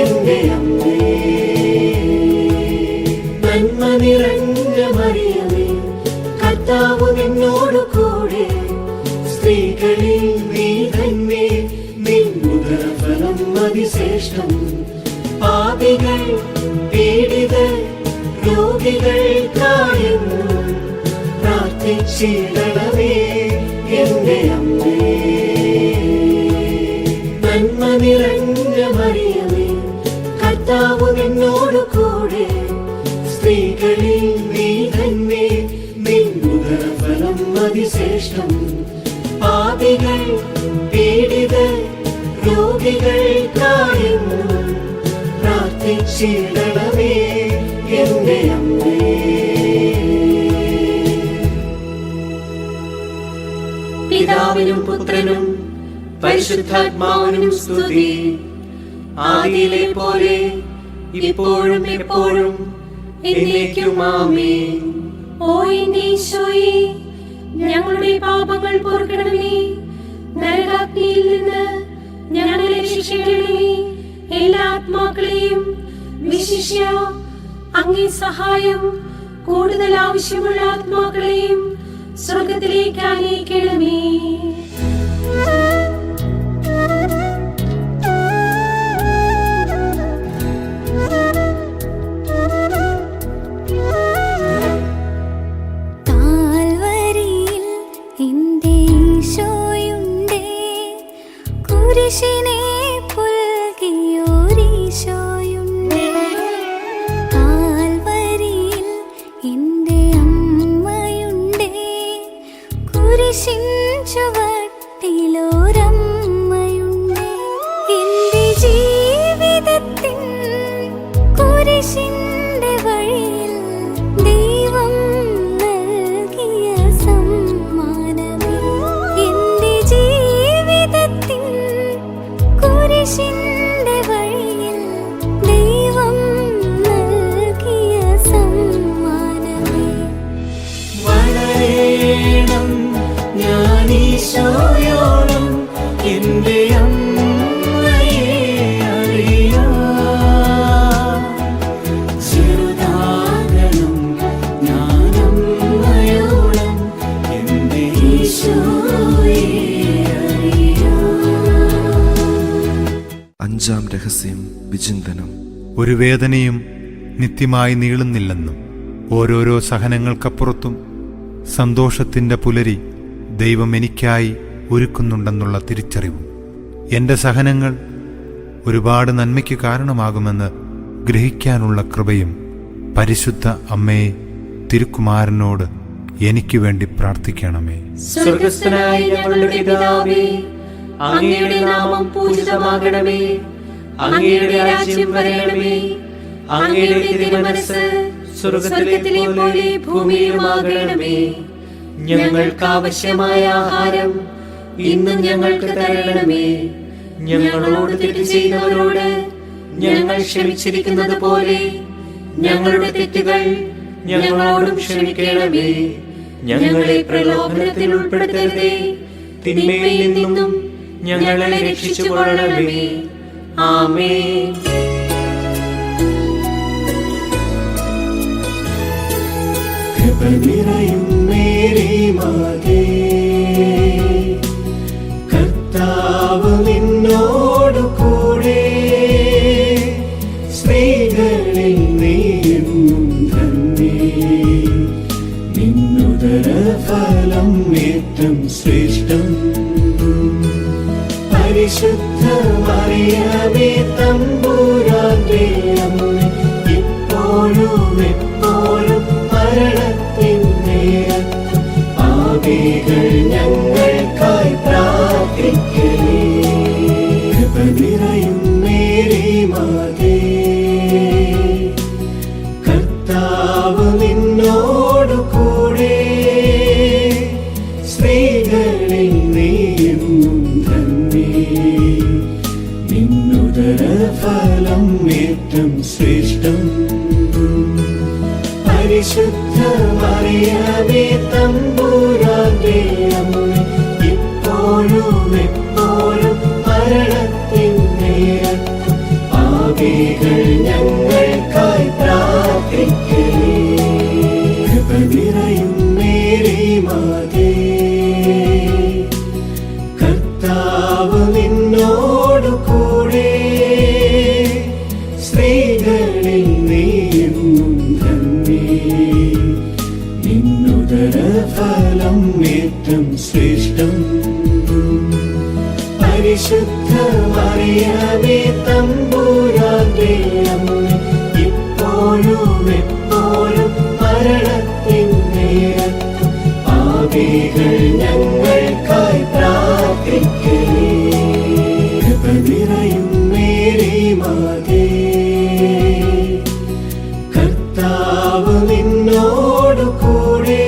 എന്റെ അമ്മേ. നന്മ നിറഞ്ഞ മറിയമേ, കർത്താവ് നിന്നോടു കൂടെ, സ്ത്രീകളിൽ നീ തന്നെ, നിൻ ഉദരഫലം അതിശ്രേഷ്ഠം. പാപികൾ പീഡിതർ രോഗികൾക്കായെന്നും പ്രാർത്ഥിച്ചിടണമേ എന്റെ അമ്മേ. നന്മ നിറഞ്ഞ മറിയമേ, കർത്താവ് നിന്നോടു കൂടെ, സ്ത്രീകളിൽ നീ തന്നെ, നിൻ ഉദരഫലം അതിശ്രേഷ്ഠം. പാപികൾ പീഡിതർ രോഗികൾക്കായെന്നും പ്രാർത്ഥിച്ചിടണമേ എന്റെ അമ്മേ. പിതാവിനും പുത്രനും പരിശുദ്ധാത്മാവിനും സ്തുതി. ആദിയിലെ പോലെ ഇപ്പോഴും എപ്പോഴും എന്നേക്കും ആമേൻ. ഓ എന്റെ ഈശോയേ, ഞങ്ങളുടെ പാപങ്ങൾ പൊറുക്കണമേ. നരകാഗ്നിയിൽ നിന്ന് ഞങ്ങളെ രക്ഷിക്കണമേ. എല്ലാ ആത്മാക്കളെയും വിശിഷ്യ അങ്ങേ സഹായം കൂടുതൽ ആവശ്യമുള്ള ആത്മാക്കളെയും സ്വർഗത്തിലേക്ക് അനയിക്കണമേ. താഴ്വരയിൽ എന്റെ ഈശോയുണ്ടേ, കുരിശിനെ പുൽകിയോരീശോയുണ്ടേ. താഴ്വരയിൽ എന്റെ അമ്മയുണ്ടേ, കുരിശിൻ ചുവട്ടിലൊരമ്മയുണ്ടേ. എന്റെ ജീവിതത്തിൻ കുരിശിന്റെ വഴിയിൽ ദൈവം നൽകിയ സമ്മാനമേ. എന്റെ ജീവിതത്തിൻ കുരിശിന്റെ വഴിയിൽ ദൈവം നൽകിയ സമ്മാനമേ. വളരണം ഞാൻ ഈശോയോളം എന്റെ അമ്മയെ അറിയാം. ചെറുതാകണം ഞാൻ അമ്മയോളം എന്റെ ഈശോയെ അറിയാം. അഞ്ചാം രഹസ്യം വിചിന്തനം. ഒരു വേദനയും നിത്യമായി നീളുന്നില്ലെന്നും ഓരോരോ സഹനങ്ങൾക്കപ്പുറത്തും സന്തോഷത്തിൻ്റെ പുലരി ദൈവം എനിക്കായി ഒരുക്കുന്നുണ്ടെന്നുള്ള തിരിച്ചറിവും. എൻ്റെ സഹനങ്ങൾ ഒരുപാട് നന്മയ്ക്ക് കാരണമാകുമെന്ന് ഗ്രഹിക്കാനുള്ള കൃപയും പരിശുദ്ധ അമ്മയെ തിരുക്കുമാരനോട് എനിക്ക് വേണ്ടി പ്രാർത്ഥിക്കണമേ. സ്വർഗസ്ഥനായ ഞങ്ങളുടെ പിതാവേ, അങ്ങയുടെ നാമം പൂജിതമാകണമേ. അങ്ങയുടെ രാജ്യം വരണമേ. അങ്ങയുടെ തിരുമനസ്സ് സ്വർഗത്തിലെ പോലെ ഭൂമിയിലുമാകണമേ. ഞങ്ങൾക്ക് ആവശ്യമായ ആഹാരം ഇന്ന് ഞങ്ങൾക്ക് തരണമേ. ഞങ്ങളോട് തെറ്റ് ചെയ്തവരോട് ഞങ്ങൾ ക്ഷമിച്ചിരിക്കുന്നത് പോലെ ഞങ്ങളുടെ തെറ്റുകൾ ഞങ്ങളോടും ക്ഷമിക്കണമേ. ഞങ്ങളെ പ്രലോഭനത്തിൽ ഉൾപ്പെടുത്തരുതേ, തിന്മയിൽ നിന്നും ഞങ്ങളെ രക്ഷിച്ചുകൊള്ളണമേ. ആമേൻ. കൃപ നിറയും മേരി മാതേ, കർത്താവ് നിന്നോടു കൂടെ, സ്ത്രീകളിൽ നീയും ധന്യേ, നിന്നുദര ഫലം ഏറ്റം ശ്രേഷ്ഠം. പരിശുദ്ധ മറിയമേ തമ്പുരാന്റെ അമ്മേ, ഇപ്പോഴും എപ്പോഴും മരണത്തിൻ നേരത്തും പാപികൾ ഞങ്ങൾക്കായി പ്രാർത്ഥിക്കണേ. കൃപ നിറയും മേരി മാതേ, കർത്താവ് നിന്നോടു കൂടെ, സ്ത്രീകളിൽ നീയും ധന്യേ, നിന്നുദര ഫലം ഏറ്റം ശ്രേഷ്ഠം. പരിശുദ്ധ മറിയമേ തമ്പുരാന്റെ അമ്മേ, ഇപ്പോഴും എപ്പോഴും മരണത്തിൻ നേരത്തും പാപികൾ ഞങ്ങൾക്കായി പ്രാർത്ഥിക്കണേ. കൃപ നിറയും മേരി മാതേ, കർത്താവ് നിന്നോടു കൂടെ, സ്ത്രീകളിൽ നീയും ധന്യേ, നിന്നുദര ഫലം ഏറ്റം ശ്രേഷ്ഠം. പരിശുദ്ധ മറിയമേ തമ്പുരാന്റെ അമ്മേ, ഇപ്പോഴും എപ്പോഴും മരണത്തിൻ നേരത്തും പാപികൾ ഞങ്ങൾക്കായി പ്രാർത്ഥിക്കണേ. കൃപ നിറയും മേരി മാതേ, കർത്താവ് നിന്നോടു കൂടെ,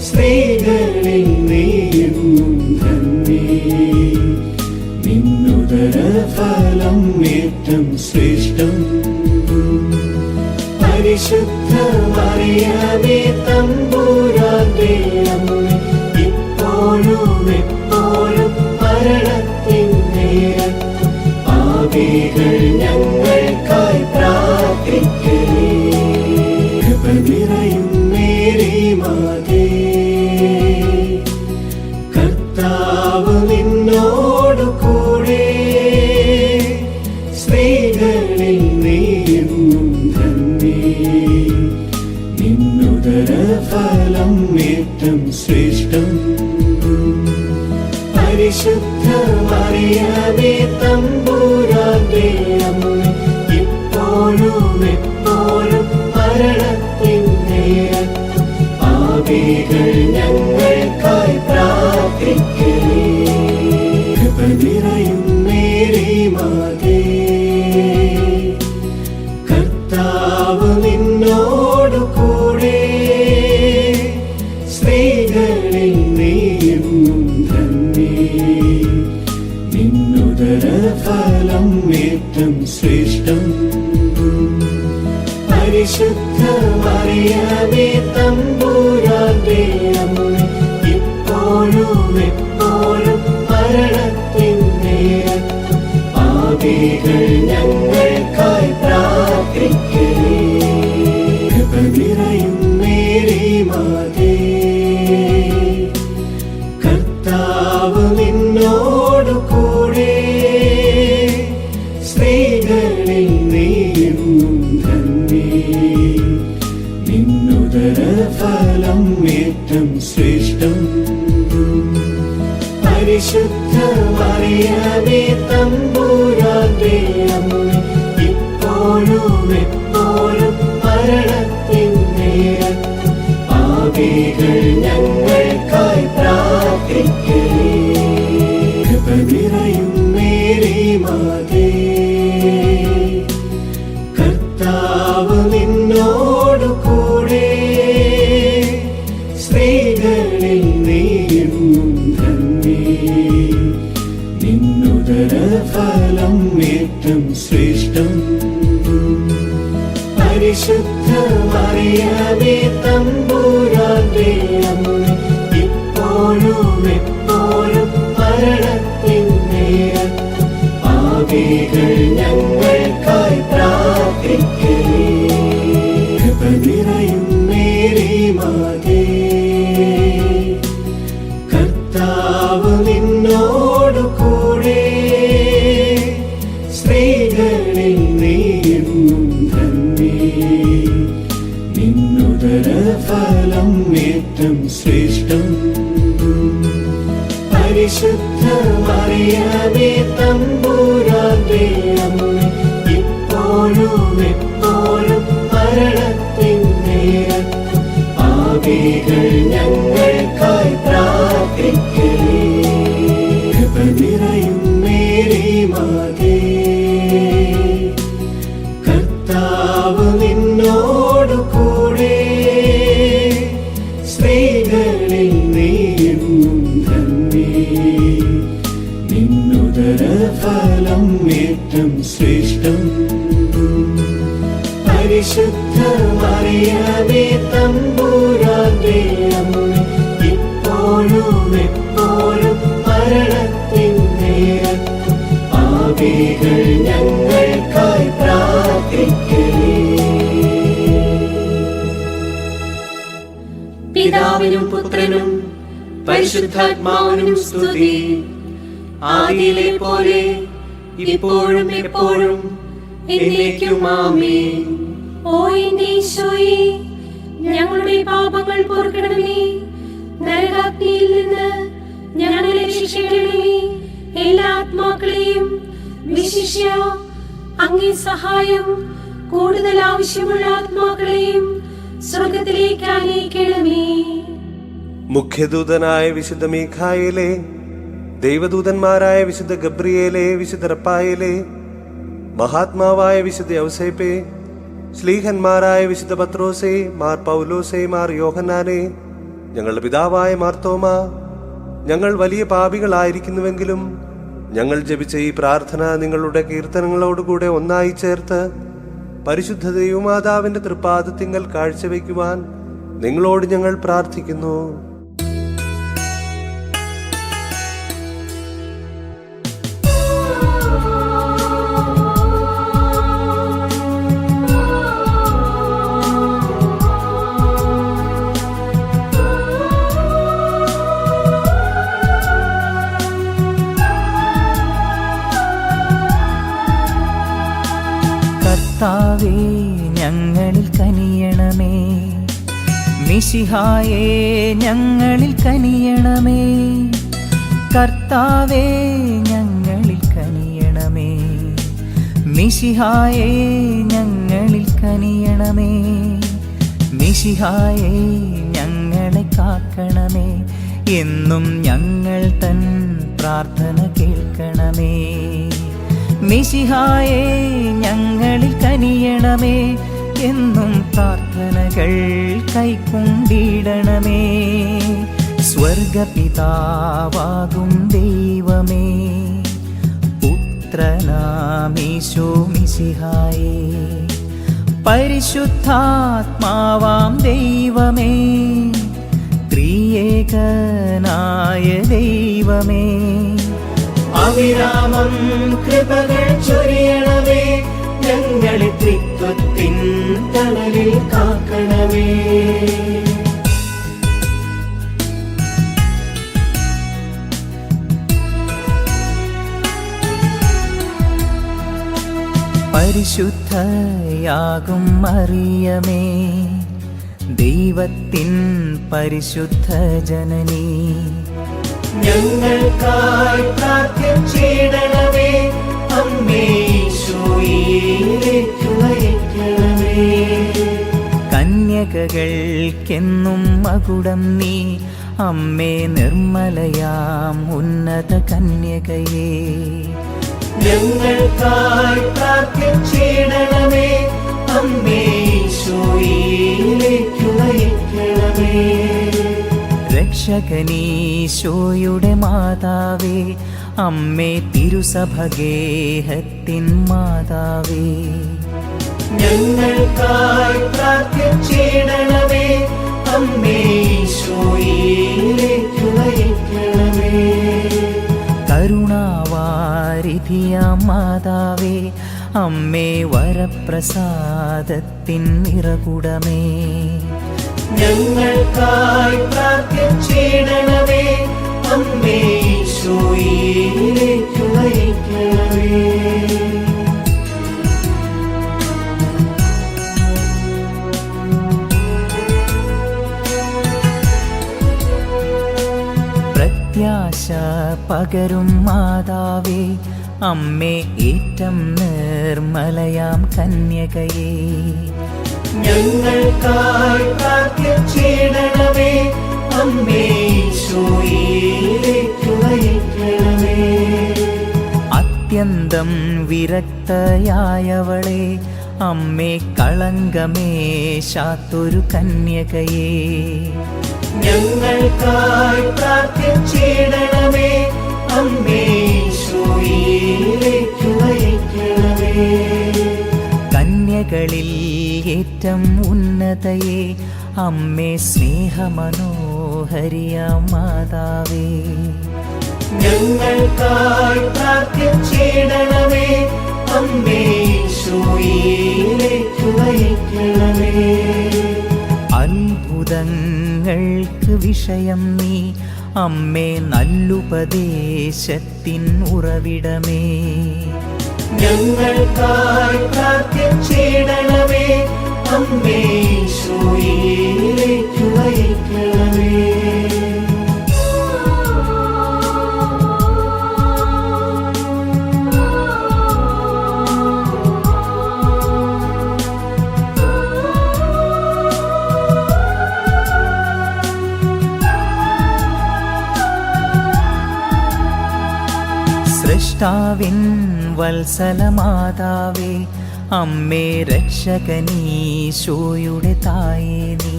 സ്ത്രീകളിൽ നീയും ധന്യേ, നിന്നുദര ഫലം ഏറ്റം ശ്രേഷ്ഠം. പരിശുദ്ധ മറിയമേ തമ്പുരാന്റെ അമ്മേ, ഇപ്പോഴും എപ്പോഴും മരണത്തിൻ നേരത്തും പാപികൾ ഞങ്ങൾക്കായി പ്രാർത്ഥിക്കണേ. കൃപ നിറയും മേരി മാതേ, കർത്താവ് നിന്നോടു കൂടെ, സ്ത്രീകളിൽ നീയും ധന്യേ, നിന്നുദര ഫലം ഏറ്റം ശ്രേഷ്ഠം. പരിശുദ്ധ മറിയമേ തമ്പുരാന്റെ അമ്മേ, ഇപ്പോഴും എപ്പോഴും മരണത്തിൻ നേരത്തും പാപികൾ ഞങ്ങൾക്കായി പ്രാർത്ഥിക്കണേ. കൃപ നിറയും മേരി മാതേ, കർത്താവ് നിന്നോടു കൂടെ, സ്ത്രീകളിൽ നീയും ധന്യേ, നിന്നുദര ഫലം ഏറ്റം ശ്രേഷ്ഠം. പരിശുദ്ധ മറിയമേ തമ്പുരാന്റെ അമ്മേ, ഇപ്പോഴും എപ്പോഴും മരണത്തിൻ നേരത്തും പാപികൾ ഞങ്ങൾക്കായി പ്രാർത്ഥിക്കണേ. കൃപ നിറയും മേരി മാതേ, കർത്താവ് നിന്നോടു കൂടെ, സ്ത്രീകളിൽ നീയും ധന്യേ, നിന്നുദര ഫലം ഏറ്റം ശ്രേഷ്ഠം. പരിശുദ്ധ മറിയമേ തമ്പുരാന്റെ അമ്മേ, ഇപ്പോഴും എപ്പോഴും മരണത്തിൻ നേരത്തും പാപികൾ ഞങ്ങൾക്കായി പ്രാർത്ഥിക്കണേ. കൃപ നിറയും മേരി മാതേ, കർത്താവ് നിന്നോടു കൂടെ, സ്ത്രീകളിൽ നീയും ധന്യേ, നിന്നുദര ഫലം ഏറ്റം ശ്രേഷ്ഠം. പരിശുദ്ധ മറിയമേ തമ്പുരാന്റെ ഇപ്പോഴും എപ്പോഴും മരണത്തിൻ നേരത്തും പാപികൾ ഞങ്ങൾക്കായി പ്രാർത്ഥിക്കണേ. കൃപ നിറയും മേരി മാതേ, കർത്താവ് നിന്നോടു കൂടെ, സ്ത്രീകളിൽ നീയും ധന്യേ, നിന്നുദരഫലം ഏറ്റം ശ്രേഷ്ഠം. പരിശുദ്ധ മറിയമേ തമ്പുരാന്റെ അമ്മേ, ഇപ്പോഴും എപ്പോഴും മരണത്തിൻ നേരത്തും പാപികൾ ഞങ്ങൾക്കായി പ്രാർത്ഥിക്കണേ. കൃപ നിറയും മേരി മാതേ, കർത്താവ് നിന്നോടു കൂടെ, സ്ത്രീകളിൽ നീയും ധന്യേ, നിന്നുദരഫലം ഏറ്റം ശ്രേഷ്ഠം. പരിശുദ്ധ മറിയമേ തമ്പുരാന്റെ അമ്മേ, ഇപ്പോഴും എപ്പോഴും മരണത്തിൻ നേരത്തും പാപികൾ ഞങ്ങൾക്കായി പ്രാർത്ഥിക്കണേ. പിതാവിനും പുത്രനും പരിശുദ്ധാത്മാവിനും സ്തുതി. ആദിയിലെ പോലെ ഇപ്പോഴും എപ്പോഴും എന്നേക്കും ആമേൻ. ഓ എന്റെ ഈശോയെ, ഞങ്ങളുടെ പാപങ്ങൾ പൊറുക്കണമേ. നരകാഗ്നിയിൽ നിന്ന് ഞങ്ങളെ രക്ഷിക്കണമേ. എല്ലാ ആത്മാക്കളെയും വിശിഷ്യ അങ്ങേ സഹായം കൂടുതൽ ആവശ്യമുള്ള ആത്മാക്കളെയും സ്വർഗത്തിലേക്ക് ആനയിക്കണമേ. മുഖ്യദൂതനായ വിശുദ്ധ മീഖായേലേ, ദൈവദൂതന്മാരായ വിശുദ്ധ ഗബ്രിയേലേ, വിശുദ്ധ റപ്പായേലേ, മഹാത്മാവായ വിശുദ്ധ യൗസേപ്പേ, ശ്ലീഹന്മാരായ വിശുദ്ധ പത്രോസേ, മാർ പൗലോസേ, മാർ യോഹന്നാനേ, ഞങ്ങളുടെ പിതാവായ മാർത്തോമ, ഞങ്ങൾ വലിയ പാപികളായിരിക്കുന്നുവെങ്കിലും ഞങ്ങൾ ജപിച്ച ഈ പ്രാർത്ഥന നിങ്ങളുടെ കീർത്തനങ്ങളോടുകൂടെ ഒന്നായി ചേർത്ത് പരിശുദ്ധ ദൈവമാതാവിന്റെ തൃപ്പാദത്തിങ്കൽ കാഴ്ചവെക്കുവാൻ നിങ്ങളോട് ഞങ്ങൾ പ്രാർത്ഥിക്കുന്നു. കർത്താവേ, ഞങ്ങളിൽ കനിയണമേ. മിശിഹായേ, ഞങ്ങളിൽ കനിയണമേ. കർത്താവേ, ഞങ്ങളിൽ കനിയണമേ. മിശിഹായേ, ഞങ്ങളിൽ കനിയണമേ. മിശിഹായേ, ഞങ്ങളെ കാക്കണമേ. എന്നും ഞങ്ങൾ തൻ പ്രാർത്ഥന കേൾക്കണമേ. മിശിഹായേ, ഞങ്ങളിൽ കനിയണമേ. എന്നും പ്രാർത്ഥനകൾ കൈക്കൊണ്ടിടണമേ. സ്വർഗപിതാവാകും ദൈവമേ, പുത്രനാമീശോ മിശിഹായേ, പരിശുദ്ധാത്മാവാം ദൈവമേ, ത്രിയേകനായ ദൈവമേ, അവിരാമം കൃപകൾ ചൊരിയണമേ. ഞങ്ങളെ ത്രിത്വത്തിൻ തണലിൽ കാക്കണമേ. പരിശുദ്ധയാകും മറിയമേ, ദൈവത്തിൻ പരിശുദ്ധ ജനനി, ഞങ്ങൾക്കായി പ്രാർത്ഥിച്ചിടണമേ. അമ്മേ, ഈശോയിലേക്ക് നയിക്കണമേ. കന്യകകൾക്കെന്നും മകുടം നീ, അമ്മേ നിർമ്മലയാം ഉന്നത കന്യകയേ, ഞങ്ങൾക്കായി പ്രാർത്ഥിച്ചിടണമേ. അമ്മേ, ഈശോയിലേക്ക് നയിക്കണമേ. രക്ഷകനീശോയുടെ മാതാവേ, അമ്മേ തിരുസഭഗേഹത്തിൻ മാതാവേ, ഞങ്ങൾക്കായി പ്രാർത്ഥിച്ചിടണമേ. അമ്മേ ഈശോയിലേക്ക് നയിക്കണമേ. കരുണാവാരിധിയാം മാതാവേ, അമ്മേ വരപ്രസാദത്തിൻ നിറകുടമേ, ഞങ്ങൾക്കായി പ്രാർത്ഥിച്ചിടണമേ. അമ്മേ ഈശോയിലേക്ക് നയിക്കണമേ. പ്രത്യാശ പകരും മാതാവേ, അമ്മേ ഏറ്റം നിർമ്മലയാം കന്യകയേ, ഞങ്ങൾക്കായി പ്രാർത്ഥിച്ചിടണമേ. അമ്മേ ഈശോയിലേക്ക് നയിക്കണമേ. അത്യന്തം വിരക്തയായവളെ, അമ്മേ കളങ്കമേശാത്തൊരു കന്യകയേ, ഞങ്ങൾക്കായി പ്രാർത്ഥിച്ചിടണമേ. അമ്മേ ഈശോയിലേക്ക് നയിക്കണമേ. കന്യകളിൽ ഏറ്റം ഉന്നതയെ, അമ്മേ സ്നേഹമനോഹരിയാം മാതാവേ, ഞങ്ങൾക്കായി പ്രാർത്ഥിച്ചിടണമേ. അമ്മേ ഈശോയിലേക്ക് നയിക്കണമേ. അത്ഭുതങ്ങൾക്ക് വിഷയം നീ, അമ്മേ നല്ലുപദേശത്തിൻ ഉറവിടമേ, ഞങ്ങൾക്കായി പ്രാർത്ഥിച്ചിടണമേ. അമ്മേ ഈശോയിലേക്ക് നയിക്കണമേ. സൃഷ്ടാവിൻ വത്സലമാതാവേ, അമ്മേ രക്ഷകനീശോയുടെ തായേ നീ,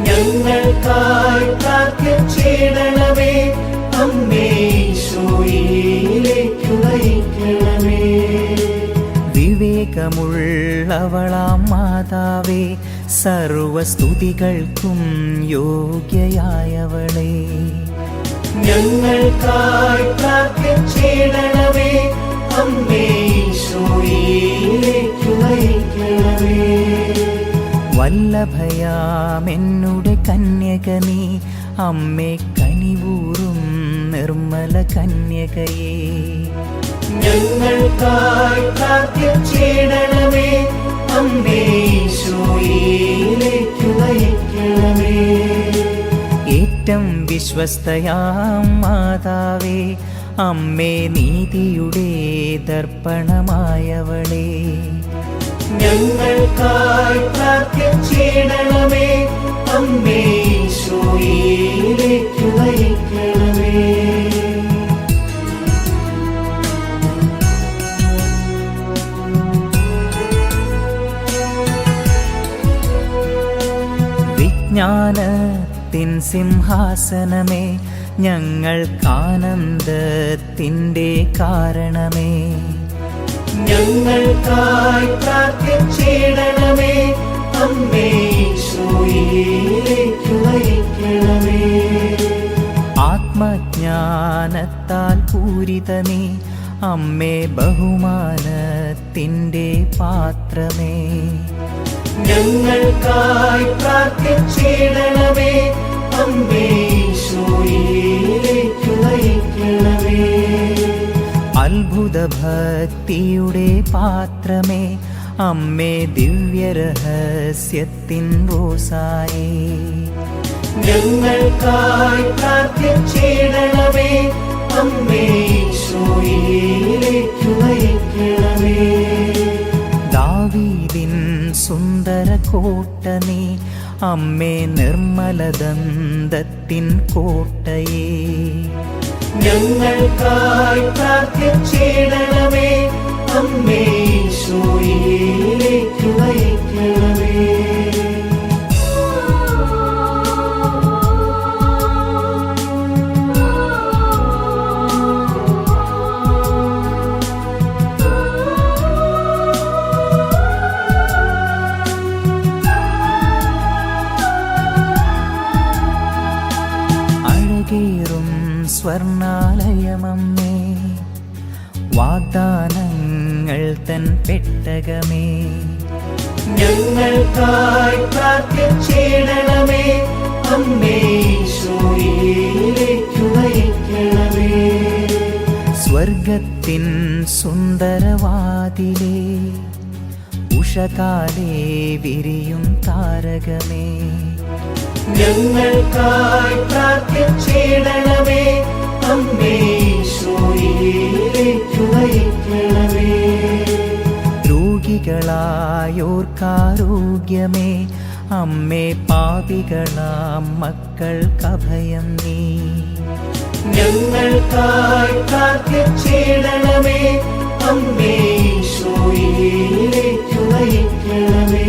ഞങ്ങൾക്കായി പ്രാർത്ഥിച്ചിടണമേ. അമ്മേ ഈശോയിലേക്ക് നയിക്കണമേ. വിവേകമുള്ളവളാം മാതാവേ, സർവസ്തുതികൾക്കും യോഗ്യയായവളേ, ഞങ്ങൾക്കായി പ്രാർത്ഥിച്ചിടണമേ. അമ്മേ ഈശോയിലേക്ക് നയിക്കണമേ. വല്ലഭയാമെന്നുടെ കന്യക നീ, അമ്മേ കനിവൂറും നിർമ്മല കന്യകയേ, ഞങ്ങൾക്കായി പ്രാർത്ഥിച്ചിടണമേ. അമ്മേ ഈശോയിലേക്ക് നയിക്കണമേ. ഏറ്റം വിശ്വസ്തയാം മാതാവേ, അമ്മേ നീതിയുടെ ദർപ്പണമായവളേ, ഞങ്ങൾക്കായി പ്രാർത്ഥിച്ചിടണമേ. അമ്മേ ഈശോയിലേക്ക് നയിക്കണമേ. വിജ്ഞാനത്തിൻ സിംഹാസനമേ, ഞങ്ങൾക്കാനന്ദത്തിൻ്റെ കാരണമേ, ഞങ്ങൾക്കായി പ്രാർത്ഥിച്ചിടണമേ. അമ്മേ ഈശോയിലേക്ക് നയിക്കണമേ. ആത്മജ്ഞാനത്താൽ പൂരിതമേ, അമ്മേ ബഹുമാനത്തിൻ്റെ പാത്രമേ, ഞങ്ങൾക്കായി പ്രാർത്ഥിച്ചിടണമേ. അമ്മേ ഈശോയിലേക്ക് നയിക്കണമേ. അത്ഭുത ഭക്തിയുടെ പാത്രമേ, അമ്മേ ദിവ്യരഹസ്യത്തിൻ റോസായേ, ഞങ്ങൾക്കായി പ്രാർത്ഥിച്ചിടണമേ. അമ്മേ ഈശോയിലേക്ക് നയിക്കണമേ. ദാവീദിൻ സുന്ദര കോട്ട നീ, അമ്മേ നിർമ്മലദന്തത്തിൻ കോട്ടയേ, ഞങ്ങൾക്കായി പ്രാർത്ഥിച്ചിടണമേ. അമ്മേ ഈശോയിലേക്ക് നയിക്കണമേ. അഴകേറും സ്വർണാലയമമ്മേ, വാഗ്ദാനങ്ങൾ തൻ പെട്ടകമേ, ഞങ്ങൾക്കായി പ്രാർത്ഥിച്ചിടണമേ. അമ്മേ ഈശോയിലേക്കു നയിക്കണമേ. സ്വർഗത്തിൻ സുന്ദരവാതിലേ, ഉഷകാലേ വിരിയും താരകമേ, ഞങ്ങൾക്കായി പ്രാർത്ഥിച്ചിടണമേ. അമ്മേ ഈശോയിലേക്കു നയിക്കണമേ. രോഗികളായോർക്കാരോഗ്യമേ, അമ്മേ പാപികളാം മക്കൾക്കഭയം നീ, ഞങ്ങൾക്കായി പ്രാർത്ഥിച്ചിടണമേ. അമ്മേ ഈശോയിലേക്കു നയിക്കണമേ.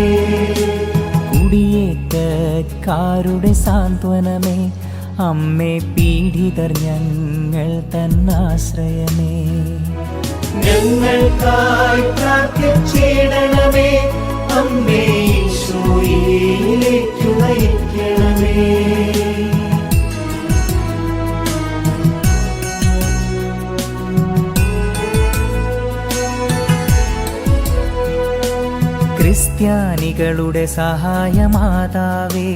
കുടിയേറ്റക്കാരുടെ സാന്ത്വനമേ, അമ്മേ പീഡിതർ ഞങ്ങൾ തന്നാശ്രയമേ, ഞങ്ങൾക്കായി പ്രാർത്ഥിച്ചിടണമേ. അമ്മേ ഈശോയിലേക്കു നയിക്കണമേ. ക്രിസ്ത്യാനികളുടെ സഹായമാതാവേ,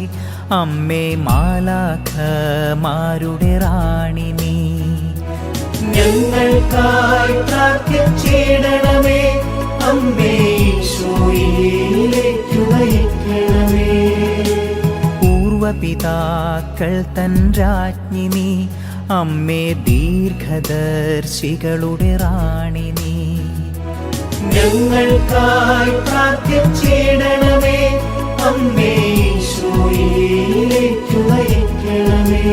അമ്മേ മാലാഖമാരുടെ റാണി നീ, ഞങ്ങൾക്കായി പ്രാർത്ഥിച്ചിടണമേ. അമ്മേ ഈശോയിലേക്കു നയിക്കണമേ. പൂർവപിതാക്കൾ തൻ രാജ്ഞി നീ, അമ്മേ ദീർഘദർശികളുടെ റാണി നീ, ഞങ്ങൾക്കായി പ്രാർത്ഥിച്ചിടണമേ. അമ്മേ ഈശോയിലേക്കു നയിക്കണമേ.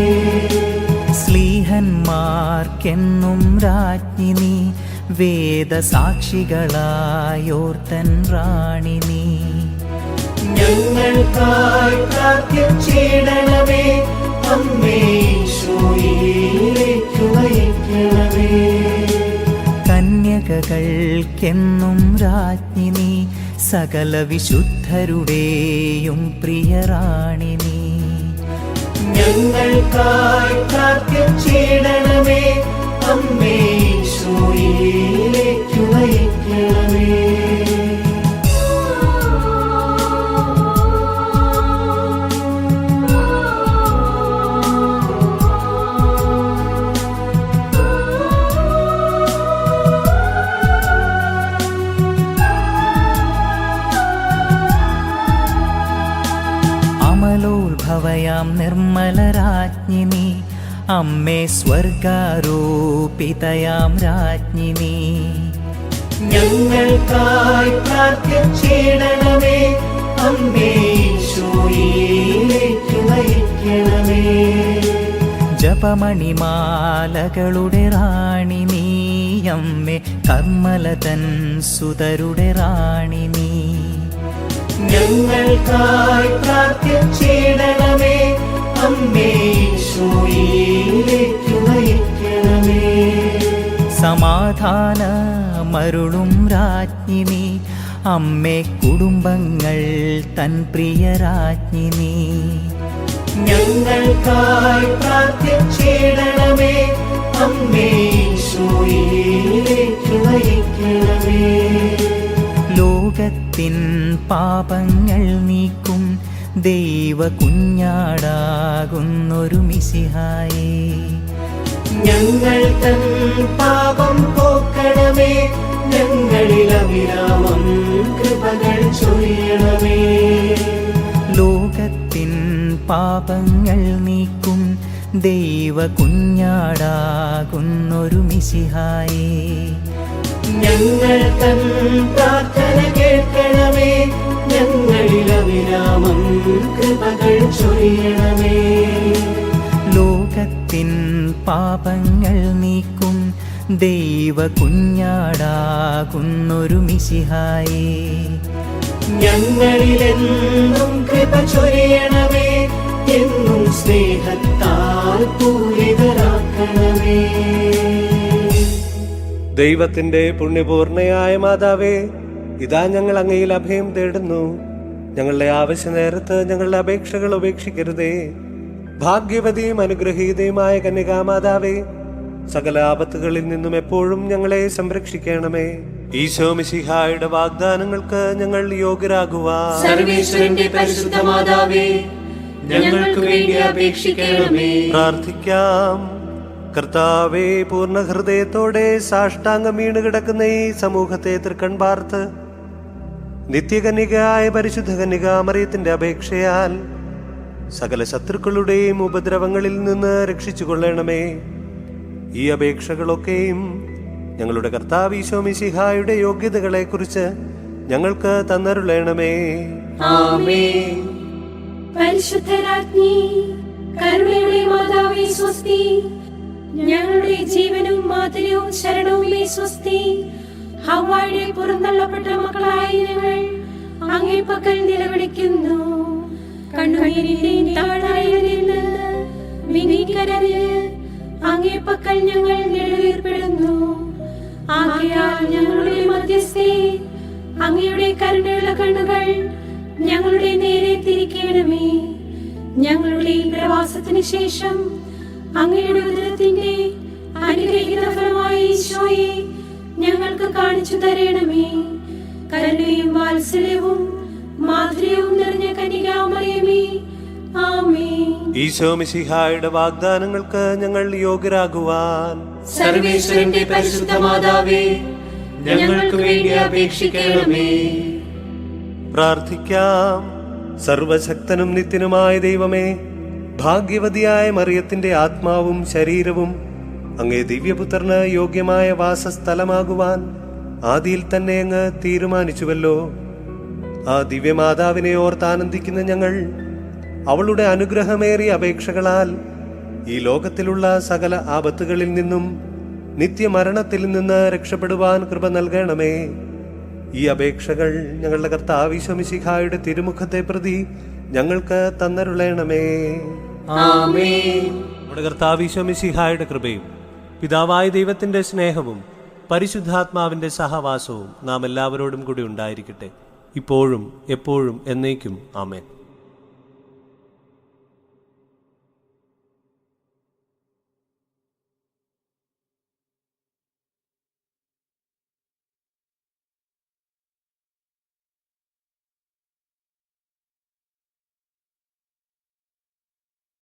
സ്ലീഹന്മാർക്കെന്നും രാജ്ഞി നീ, വേദസാക്ഷികളായോർത്തൻ റാണി നീ, ഞങ്ങൾക്കായി പ്രാർത്ഥിച്ചിടണമേ. അമ്മേ ഈശോയിലേക്കു നയിക്കണമേ. കന്യകകൾക്കെന്നും രാജ്ഞി നീ, സകല വിശുദ്ധരുടെയും പ്രിയറാണി നീ, ഞങ്ങൾക്കായി പ്രാർത്ഥിച്ചിടണമേ. അമ്മേ ഈശോയിലേക്കു നയിക്കണമേ. അമലോത്ഭവയാം നിർമ്മലരാജ്ഞി നീ, അമ്മേ സ്വർഗാരോപിതയാം രാജ്ഞി നീ, ഞങ്ങൾക്കായി പ്രാർത്ഥിച്ചിടണമേ. അമ്മേ ഈശോയിലേക്കു നയിക്കണമേ. ജപമണിമാലകളുടെ റാണി നീ, അമ്മേ കർമ്മലതൻ സുതരുടെ റാണി നീ, ഞങ്ങൾക്കായി പ്രാർത്ഥിച്ചിടണമേ. അമ്മേ ഈശോയിലേക്കു നയിക്കണമേ. സമാധാനമരുളും രാജ്ഞി നീ, അമ്മേ കുടുംബങ്ങൾ തൻ പ്രിയരാജ്ഞി നീ, ഞങ്ങൾക്കായി പ്രാർത്ഥിച്ചിടണമേ. അമ്മേ ഈശോയിലേക്കു നയിക്കണമേ. ലോകത്തിൻ പാപങ്ങൾ നീക്കും ദൈവ കുഞ്ഞാടാകുന്നൊരു മിശിഹായേ, ഞങ്ങൾ തൻ പാപം പോക്കണമേ. ഞങ്ങളിൽ അവിരാമം കൃപകൾ ചൊരിയണമേ. ലോകത്തിൻ പാപങ്ങൾ നീക്കും ദൈവ കുഞ്ഞാടാകുന്നൊരു മിശിഹായേ, ഞങ്ങൾ തൻ പ്രാർത്ഥന കേൾക്കണമേ. ഞങ്ങളിൽ അവിരാമം കൃപകൾ ചൊരിയണമേ. ലോകത്തിൻ പാപങ്ങൾ നീക്കും ദൈവ കുഞ്ഞാടാകുന്നൊരു മിശിഹായേ, ഞങ്ങളിലെന്നും കൃപ ചൊരിയണമേ. എന്നും സ്നേഹത്താൽ പൂരിതരാക്കണമേ. ദൈവത്തിന്റെ പുണ്യപൂർണയായ മാതാവേ, ഇതാ ഞങ്ങൾ അങ്ങയിൽ അഭയം തേടുന്നു. ഞങ്ങളുടെ ആവശ്യ നേരത്ത് ഞങ്ങളുടെ അപേക്ഷകൾ ഉപേക്ഷിക്കരുതേ. ഭാഗ്യവതിയും അനുഗ്രഹീതയുമായ കന്യകാമാതാവേ, സകല ആപത്തുകളിൽ നിന്നും എപ്പോഴും ഞങ്ങളെ സംരക്ഷിക്കണമേ. ഈശോ മിശിഹായുടെ വാഗ്ദാനങ്ങൾക്ക് ഞങ്ങൾ യോഗ്യരാകുവാൻ സർവേശ്വരന്റെ പരിശുദ്ധ മാതാവേ, ഞങ്ങൾക്ക് വേണ്ടി അപേക്ഷിക്കണമേ. പ്രാർത്ഥിക്കാം. കർത്താവേ, പൂർണ്ണ ഹൃദയത്തോടെ സാഷ്ടാംഗം വീണ് കിടക്കുന്ന ഈ സമൂഹത്തെ തൃക്കൺ പാർത്ത് നിത്യകന്യകയായ പരിശുദ്ധ കന്യകാമറിയത്തിന്റെ അപേക്ഷയാൽ സകല ശത്രുക്കളുടെയും ഉപദ്രവങ്ങളിൽ നിന്ന് രക്ഷിച്ചുകൊള്ളണമേ. ഈ അപേക്ഷകളൊക്കെയും ഞങ്ങളുടെ കർത്താവ് ഈശോ മിശിഹായുടെ യോഗ്യതകളെ കുറിച്ച് ഞങ്ങൾക്ക് തന്നരുളണമേ. ആമേൻ. പരിശുദ്ധരാജ്ഞി, കരുണയുടെ മാതാവേ സ്വസ്തി. ഞങ്ങളുടെ ജീവനും മാധുര്യവും ശരണവുമേ സ്വസ്തി. ഹവ്വായുടെ പുറന്തള്ളപ്പെട്ട മക്കളായ ഞങ്ങൾ അങ്ങേ പക്കൽ നിലവിളിക്കുന്നു. കണ്ണുനീരിന്റെയും താഴ്വരയിൽ നിന്ന് വിനീകരഞ്ഞ് അങ്ങേ പക്കൽ ഞങ്ങൾ നെടുവീർപ്പെടുന്നു. ആകയാൽ ഞങ്ങളുടെ മധ്യസ്ഥേ, അങ്ങയുടെ കരുണയുള്ള കണ്ണുകൾ ഞങ്ങളുടെ നേരെ തിരിക്കണമേ. ഞങ്ങളുടെ ഈ പ്രവാസത്തിന് ശേഷം അങ്ങയുടെ ഉദരത്തിന്റെ അനുഗ്രഹീത ഫലമായ ഈശോയെ ഞങ്ങൾക്ക് കാണിച്ചു തരണമേ. കരുണയും വാത്സല്യവും മാധുര്യവും നിറഞ്ഞ കന്യകാമറിയമേ, ആമേൻ. ഈശോ മിശിഹായുടെ വാഗ്ദാനങ്ങൾക്ക് ഞങ്ങൾ യോഗ്യരാകുവാൻ സർവേശ്വരന്റെ പരിശുദ്ധ മാതാവേ, ഞങ്ങൾക്ക് വേണ്ടി അപേക്ഷിക്കണമേ. പ്രാർത്ഥിക്കാം. സർവശക്തനും നിത്യനുമായ ദൈവമേ, ഭാഗ്യവതിയായ മറിയത്തിന്റെ ആത്മാവും ശരീരവും അങ്ങേ ദിവ്യപുത്രന് യോഗ്യമായ വാസസ്ഥലമാകുവാൻ ആദിയിൽ തന്നെ അങ്ങ് തീരുമാനിച്ചുവല്ലോ. ആ ദിവ്യമാതാവിനെ ഓർത്താനന്ദിക്കുന്ന ഞങ്ങൾ അവളുടെ അനുഗ്രഹമേറിയ അപേക്ഷകളാൽ ഈ ലോകത്തിലുള്ള സകല ആപത്തുകളിൽ നിന്നും നിത്യമരണത്തിൽ നിന്ന് രക്ഷപ്പെടുവാൻ കൃപ നൽകണമേ. ഈ അപേക്ഷകൾ ഞങ്ങളുടെ കർത്താവ് ഈശോ മിശിഹായുടെ തിരുമുഖത്തെ പ്രതി ഞങ്ങൾക്ക് തന്നരുളണമേ. ആമേൻ. നമ്മുടെ കർത്താവ് ഈശോ മിശിഹായുടെ കൃപയും പിതാവായ ദൈവത്തിന്റെ സ്നേഹവും പരിശുദ്ധാത്മാവിന്റെ സഹവാസവും നാം എല്ലാവരോടും കൂടി ഉണ്ടായിരിക്കട്ടെ, ഇപ്പോഴും എപ്പോഴും എന്നേക്കും. ആമേൻ.